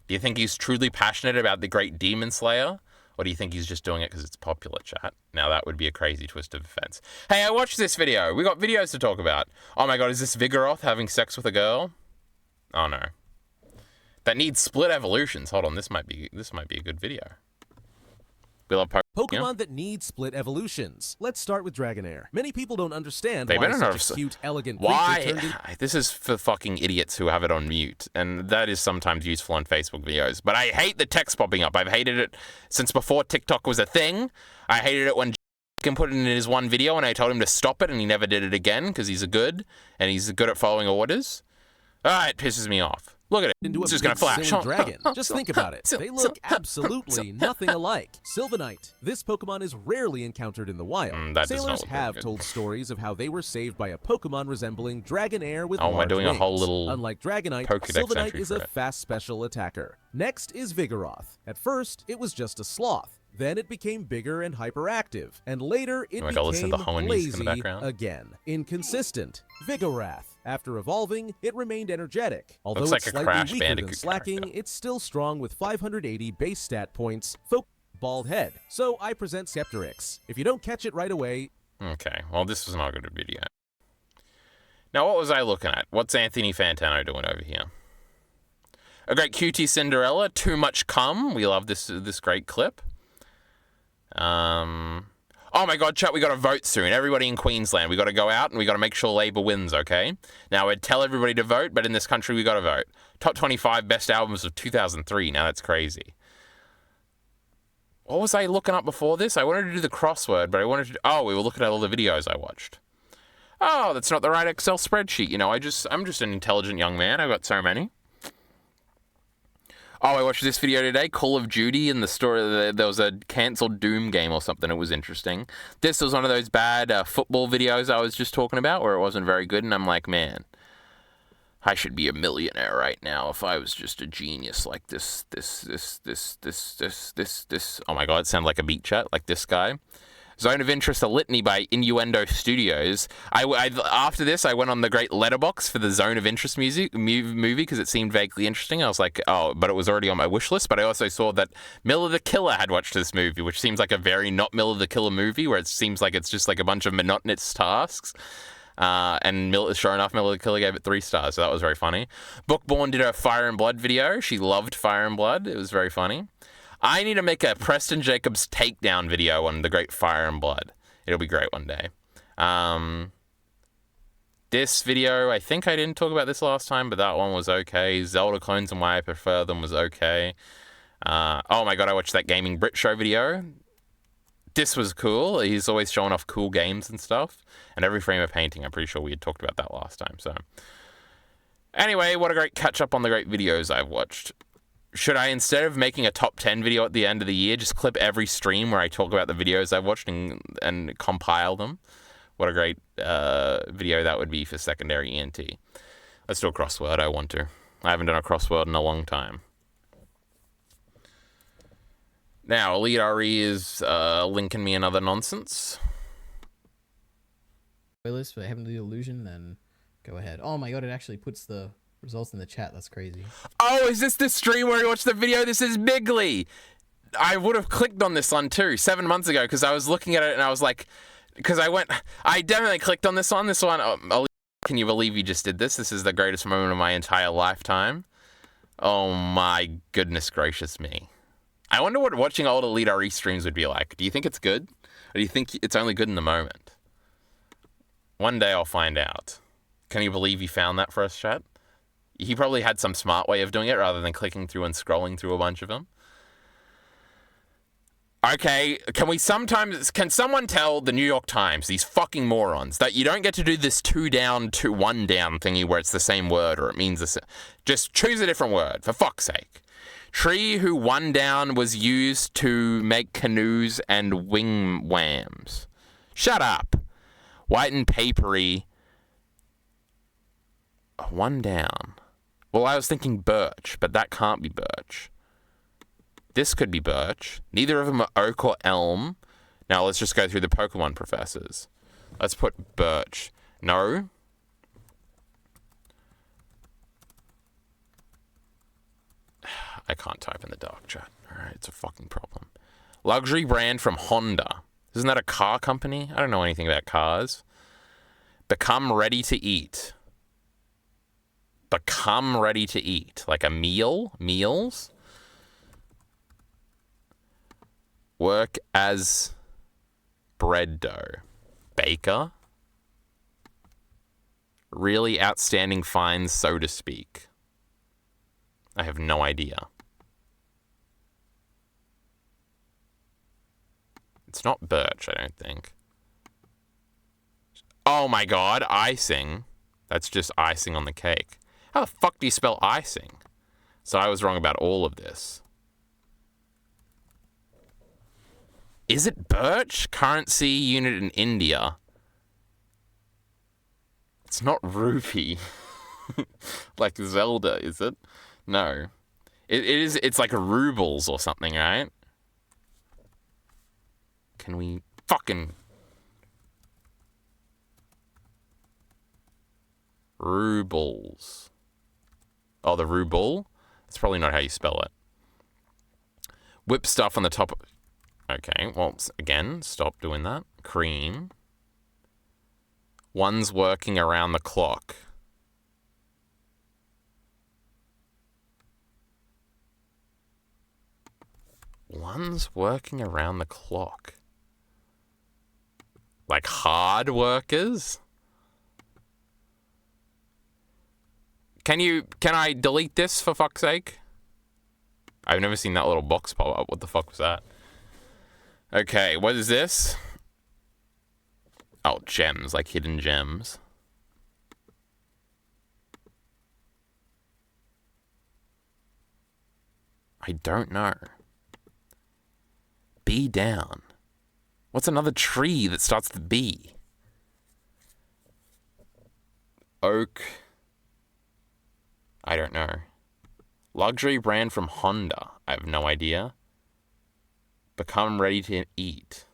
do you think he's truly passionate about the great Demon Slayer? Or do you think he's just doing it because it's popular, chat? Now, that would be a crazy twist of events. Hey, I watched this video. We got videos to talk about. Oh my God, is this Vigoroth having sex with a girl? Oh no. That needs split evolutions. Hold on, this might be a good video. We love Pokemon. Pokemon that need split evolutions. Let's start with Dragonair. Many people don't understand They why better not such a cute, elegant Why? creature turned This is for fucking idiots who have it on mute, and that is sometimes useful on Facebook videos. But I hate the text popping up. I've hated it since before TikTok was a thing. I hated it when can put it in his one video, and I told him to stop it, and he never did it again because he's good and he's good at following orders. Ah, it pisses me off. Look at it. into It's a just gonna big flash. silly dragon. Just think about it. They look absolutely nothing alike. Sylvanite. This Pokemon is rarely encountered in the wild. That does not Sailors look very have good. told stories of how they were saved by a Pokemon resembling Dragonair with Oh, am I large doing a wings. whole little Unlike Dragonite, Pokédex Sylvanite entry is for a it? fast special attacker. Next is Vigoroth. At first, it was just a sloth. Then it became bigger and hyperactive, and later it Oh my God, listen to the became Hoenn music in lazy the background. again. Inconsistent. Vigorath. After evolving, it remained energetic. Although Looks like it's a slightly Crash weaker than Bandicoot Slacking, character. it's still strong with 580 base stat points. Bald head. So I present Sceptrex. If you don't catch it right away, Okay, well, this was not a good video. Now, what was I looking at? What's Anthony Fantano doing over here? A great QT Cinderella, Too Much Cum. We love this great clip. Oh my God, chat, we got to vote soon. Everybody in Queensland, we got to go out and we got to make sure Labor wins, okay? Now, I'd tell everybody to vote, but in this country, we got to vote. Top 25 best albums of 2003. Now, that's crazy. What was I looking up before this? I wanted to do the crossword, but I wanted to... Oh, we were looking at all the videos I watched. Oh, that's not the right Excel spreadsheet. You know, I'm just an intelligent young man. I've got so many. Oh, I watched this video today, Call of Duty, and the story, there was a cancelled Doom game or something. It was interesting. This was one of those bad football videos I was just talking about where it wasn't very good, and I'm like, man, I should be a millionaire right now if I was just a genius like this. Oh my God, it sounded like a beat chat, like this guy. Zone of Interest, a litany by Innuendo Studios. After this, I went on the great letterbox for the Zone of Interest movie because it seemed vaguely interesting. I was like, oh, but it was already on my wish list. But I also saw that Miller the Killer had watched this movie, which seems like a very not Miller the Killer movie, where it seems like it's just like a bunch of monotonous tasks. And sure enough, Miller the Killer gave it 3 stars, so that was very funny. Bookborn did a Fire and Blood video. She loved Fire and Blood. It was very funny. I need to make a Preston Jacobs takedown video on the great Fire and Blood. It'll be great one day. This video, I think I didn't talk about this last time, but that one was okay. Zelda clones and why I prefer them was okay. Oh my God, I watched that Gaming Brit Show video. This was cool. He's always showing off cool games and stuff. And every frame of painting, I'm pretty sure we had talked about that last time. So, anyway, what a great catch up on the great videos I've watched. Should I, instead of making a top 10 video at the end of the year, just clip every stream where I talk about the videos I've watched and compile them? What a great video that would be for secondary ENT. Let's do a crossword. I want to. I haven't done a crossword in a long time. Now, Elite RE is linking me another nonsense. Playlist, but I haven't the illusion, then go ahead. Oh my God, it actually puts the results in the chat. That's crazy. Oh, is this the stream where you watch the video? This is Bigly. I would have clicked on this one too 7 months ago because I was looking at it and I was like, I definitely clicked on this one. Oh, can you believe you just did this? This is the greatest moment of my entire lifetime. Oh my goodness gracious me. I wonder what watching old Elite RE streams would be like. Do you think it's good? Or do you think it's only good in the moment? One day I'll find out. Can you believe he found that for us, chat? He probably had some smart way of doing it rather than clicking through and scrolling through a bunch of them. Okay, can someone tell the New York Times, these fucking morons, that you don't get to do this 2 down to 1 down thingy where it's the same word or it means the same. Just choose a different word, for fuck's sake. Tree who 1 down was used to make canoes and wing whams. Shut up. White and papery. 1 down. Well, I was thinking birch, but that can't be birch. This could be birch. Neither of them are oak or elm. Now let's just go through the Pokemon professors. Let's put birch. No. I can't type in the dark chat. Alright, it's a fucking problem. Luxury brand from Honda. Isn't that a car company? I don't know anything about cars. Become ready to eat. Become ready to eat. Like a meal? Meals? Work as bread dough. Baker? Really outstanding finds, so to speak. I have no idea. It's not birch, I don't think. Oh my god, icing. That's just icing on the cake. How the fuck do you spell icing? So I was wrong about all of this. Is it birch? Currency unit in India. It's not rupee. Like Zelda, is it? No. It's like rubles or something, right? Can we fucking... Rubles. Oh, the ruble? That's probably not how you spell it. Whip stuff on the top. Okay, well, again, stop doing that. Cream. One's working around the clock. One's working around the clock. Like hard workers? Can I delete this for fuck's sake? I've never seen that little box pop up. What the fuck was that? Okay, what is this? Oh, gems, like hidden gems. I don't know. B down. What's another tree that starts with B? Oak. I don't know. Luxury brand from Honda. I have no idea. Become ready to eat.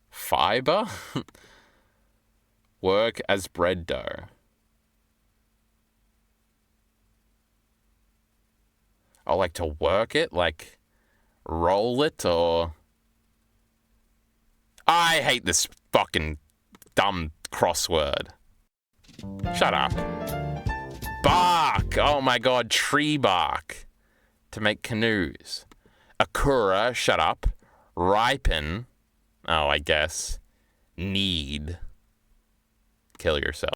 Fiber? Work as bread dough. I like to work it, like roll it, or... I hate this fucking dumb crossword. Shut up. Bark! Oh my god, tree bark. To make canoes. Akura, shut up. Ripen. Oh, I guess. Need. Kill yourself.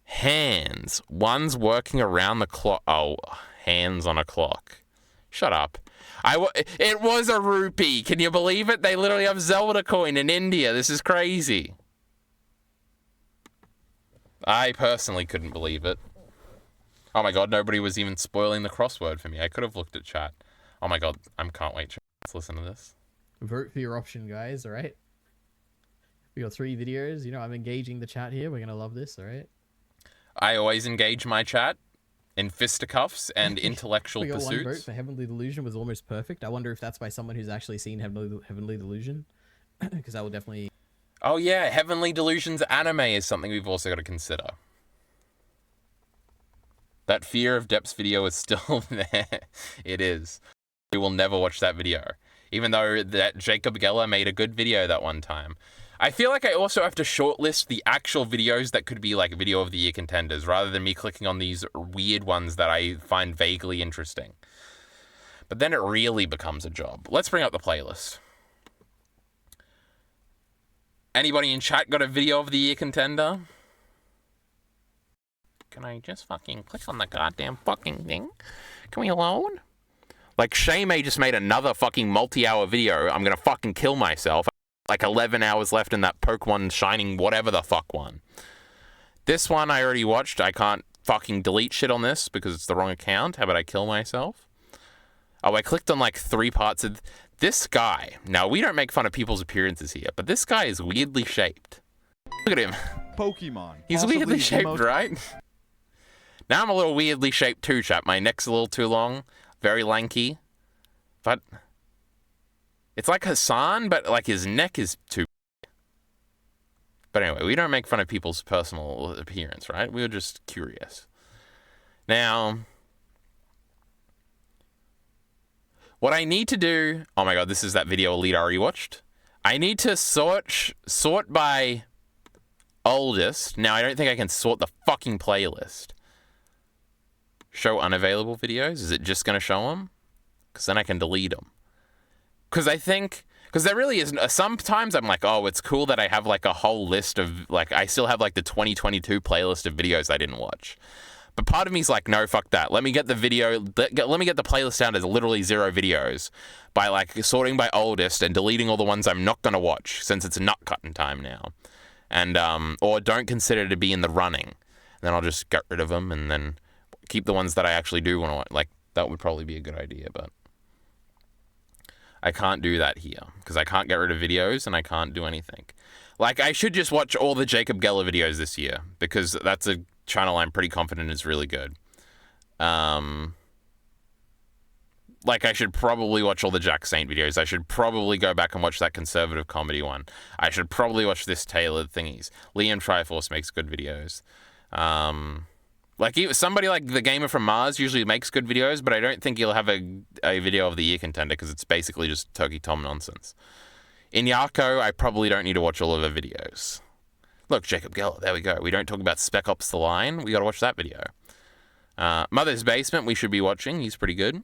Hands. One's working around the clock. Oh, hands on a clock. Shut up. It was a rupee. Can you believe it? They literally have Zelda coin in India. This is crazy. I personally couldn't believe it. Oh my god, nobody was even spoiling the crossword for me. I could have looked at chat. Oh my god, I can't wait. Let's listen to this. Vote for your option, guys, alright? We got 3 videos. You know, I'm engaging the chat here. We're going to love this, alright? I always engage my chat in fisticuffs and intellectual we got pursuits. 1 vote for Heavenly Delusion was almost perfect. I wonder if that's by someone who's actually seen Heavenly Delusion. Because that will definitely... Oh yeah, Heavenly Delusion's anime is something we've also got to consider. That Fear of Depths video is still there. It is. We will never watch that video. Even though that Jacob Geller made a good video that one time. I feel like I also have to shortlist the actual videos that could be like video of the year contenders rather than me clicking on these weird ones that I find vaguely interesting. But then it really becomes a job. Let's bring up the playlist. Anybody in chat got a video of the year contender? Can I just fucking click on the goddamn fucking thing? Can we alone? Like, Shaymay just made another fucking multi-hour video. I'm gonna fucking kill myself. Like 11 hours left in that Pokemon Shining whatever the fuck one. This one I already watched. I can't fucking delete shit on this because it's the wrong account. How about I kill myself? Oh, I clicked on like 3 parts of this guy. Now, we don't make fun of people's appearances here, but this guy is weirdly shaped. Look at him. Pokemon. He's weirdly shaped, right? Now I'm a little weirdly shaped too, chap. My neck's a little too long. Very lanky. But... it's like Hassan, but like his neck is too... But anyway, we don't make fun of people's personal appearance, right? We were just curious. Now... what I need to do... oh my god, this is that video Elite already watched. I need to sort by oldest. Now, I don't think I can sort the fucking playlist. Show unavailable videos? Is it just going to show them? Because then I can delete them. Because there really isn't. Sometimes I'm like, oh, it's cool that I have like a whole list of, like, I still have like the 2022 playlist of videos I didn't watch. But part of me is like, no, fuck that. Let me get the playlist down to literally 0 videos by like sorting by oldest and deleting all the ones I'm not going to watch since it's nut cutting time now. And, or don't consider to be in the running. And then I'll just get rid of them and then keep the ones that I actually do want to watch. Like, that would probably be a good idea, but I can't do that here because I can't get rid of videos and I can't do anything. Like, I should just watch all the Jacob Geller videos this year because that's a channel I'm pretty confident is really good. Like, I should probably watch all the Jack Saint videos. I should probably go back and watch that conservative comedy one. I should probably watch this tailored thingies. Liam Triforce makes good videos. Like, somebody like The Gamer from Mars usually makes good videos, but I don't think he'll have a video of the year contender because it's basically just Turkey Tom nonsense. Inyako, I probably don't need to watch all of her videos. Look, Jacob Geller, there we go. We don't talk about Spec Ops The Line. We got to watch that video. Mother's Basement, we should be watching. He's pretty good.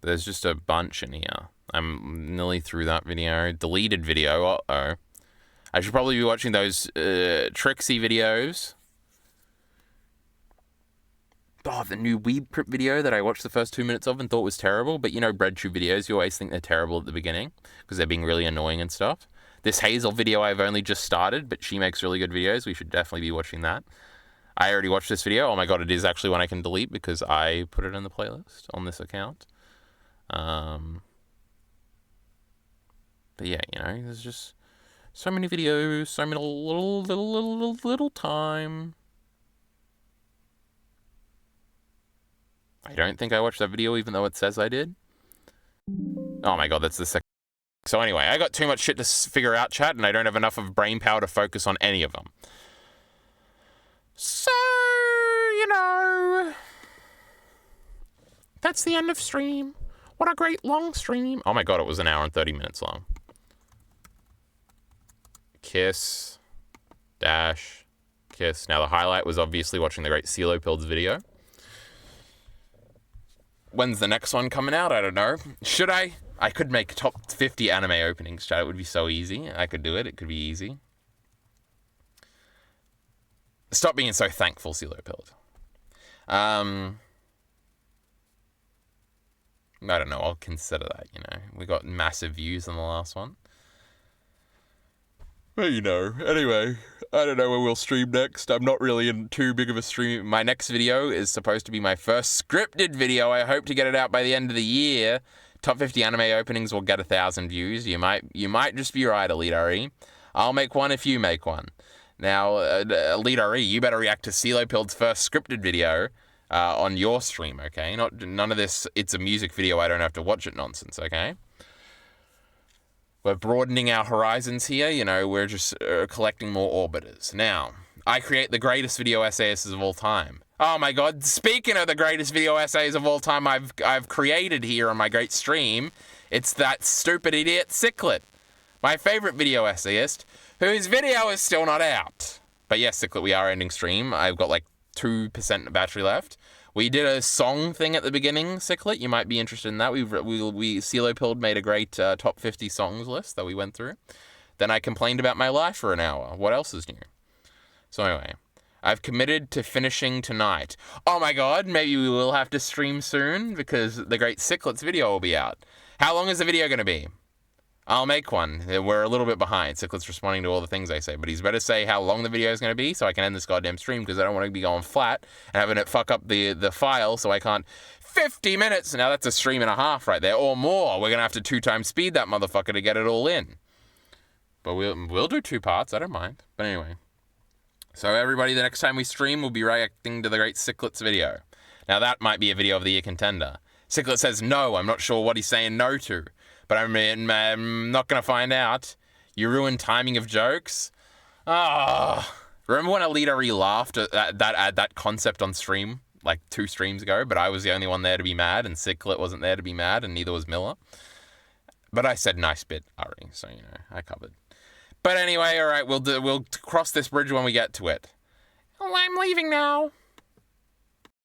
There's just a bunch in here. I'm nearly through that video. Deleted video. Uh-oh. I should probably be watching those Trixie videos. Oh, the new Weeb Prip video that I watched the first 2 minutes of and thought was terrible. But, you know, BreadTube videos, you always think they're terrible at the beginning because they're being really annoying and stuff. This Hazel video I've only just started, but she makes really good videos. We should definitely be watching that. I already watched this video. Oh my god, it is actually one I can delete because I put it in the playlist on this account. But yeah, you know, there's just so many videos, so many little time. I don't think I watched that video even though it says I did. Oh my god, that's the second. So anyway, I got too much shit to figure out, chat, and I don't have enough of brain power to focus on any of them. So, you know, that's the end of stream. What a great long stream. Oh my god, it was 1 hour and 30 minutes long. Kiss. Dash. Kiss. Now the highlight was obviously watching the great CeeLo Pills video. When's the next one coming out? I don't know. Should I? I could make top 50 anime openings, chat. It would be so easy. I could do it. It could be easy. Stop being so thankful, CeeLo Pilled. I don't know. I'll consider that, you know. We got massive views on the last one. Well, you know. Anyway, I don't know where we'll stream next. I'm not really in too big of a stream. My next video is supposed to be my first scripted video. I hope to get it out by the end of the year. Top 50 anime openings will get 1,000 views. You might just be right, Elite RE. I'll make one if you make one. Now, Elite RE, you better react to CeeLo Pilled's first scripted video on your stream, okay? None of this, it's a music video, I don't have to watch it nonsense, okay? We're broadening our horizons here, you know, we're just collecting more orbiters. Now, I create the greatest video essayists of all time. Oh my god, speaking of the greatest video essays of all time I've created here on my great stream, it's that stupid idiot Ciclet, my favorite video essayist, whose video is still not out. But yes, Ciclet, we are ending stream. I've got like 2% battery left. We did a song thing at the beginning, Ciclet. You might be interested in that. CeeLo Pilled made a great top 50 songs list that we went through. Then I complained about my life for an hour. What else is new? So anyway, I've committed to finishing tonight. Oh my god, maybe we will have to stream soon because the great Ciclet's video will be out. How long is the video going to be? I'll make one. We're a little bit behind. Ciclet's responding to all the things I say, but he's better say how long the video is going to be so I can end this goddamn stream because I don't want to be going flat and having it fuck up the file so I can't. 50 minutes! Now that's a stream and a half right there, or more. We're going to have to 2 times speed that motherfucker to get it all in. But we'll do 2 parts. I don't mind. But anyway. So everybody, the next time we stream, we'll be reacting to the great Ciclet's video. Now that might be a video of the year contender. Ciclet says no. I'm not sure what he's saying no to. But I'm not going to find out. You ruined timing of jokes. Ah, remember when Elite RE laughed at that concept on stream like 2 streams ago? But I was the only one there to be mad, and Ciclet wasn't there to be mad, and neither was Miller. But I said nice bit, RE, so you know I covered. But anyway, all right, we'll cross this bridge when we get to it. Oh, I'm leaving now.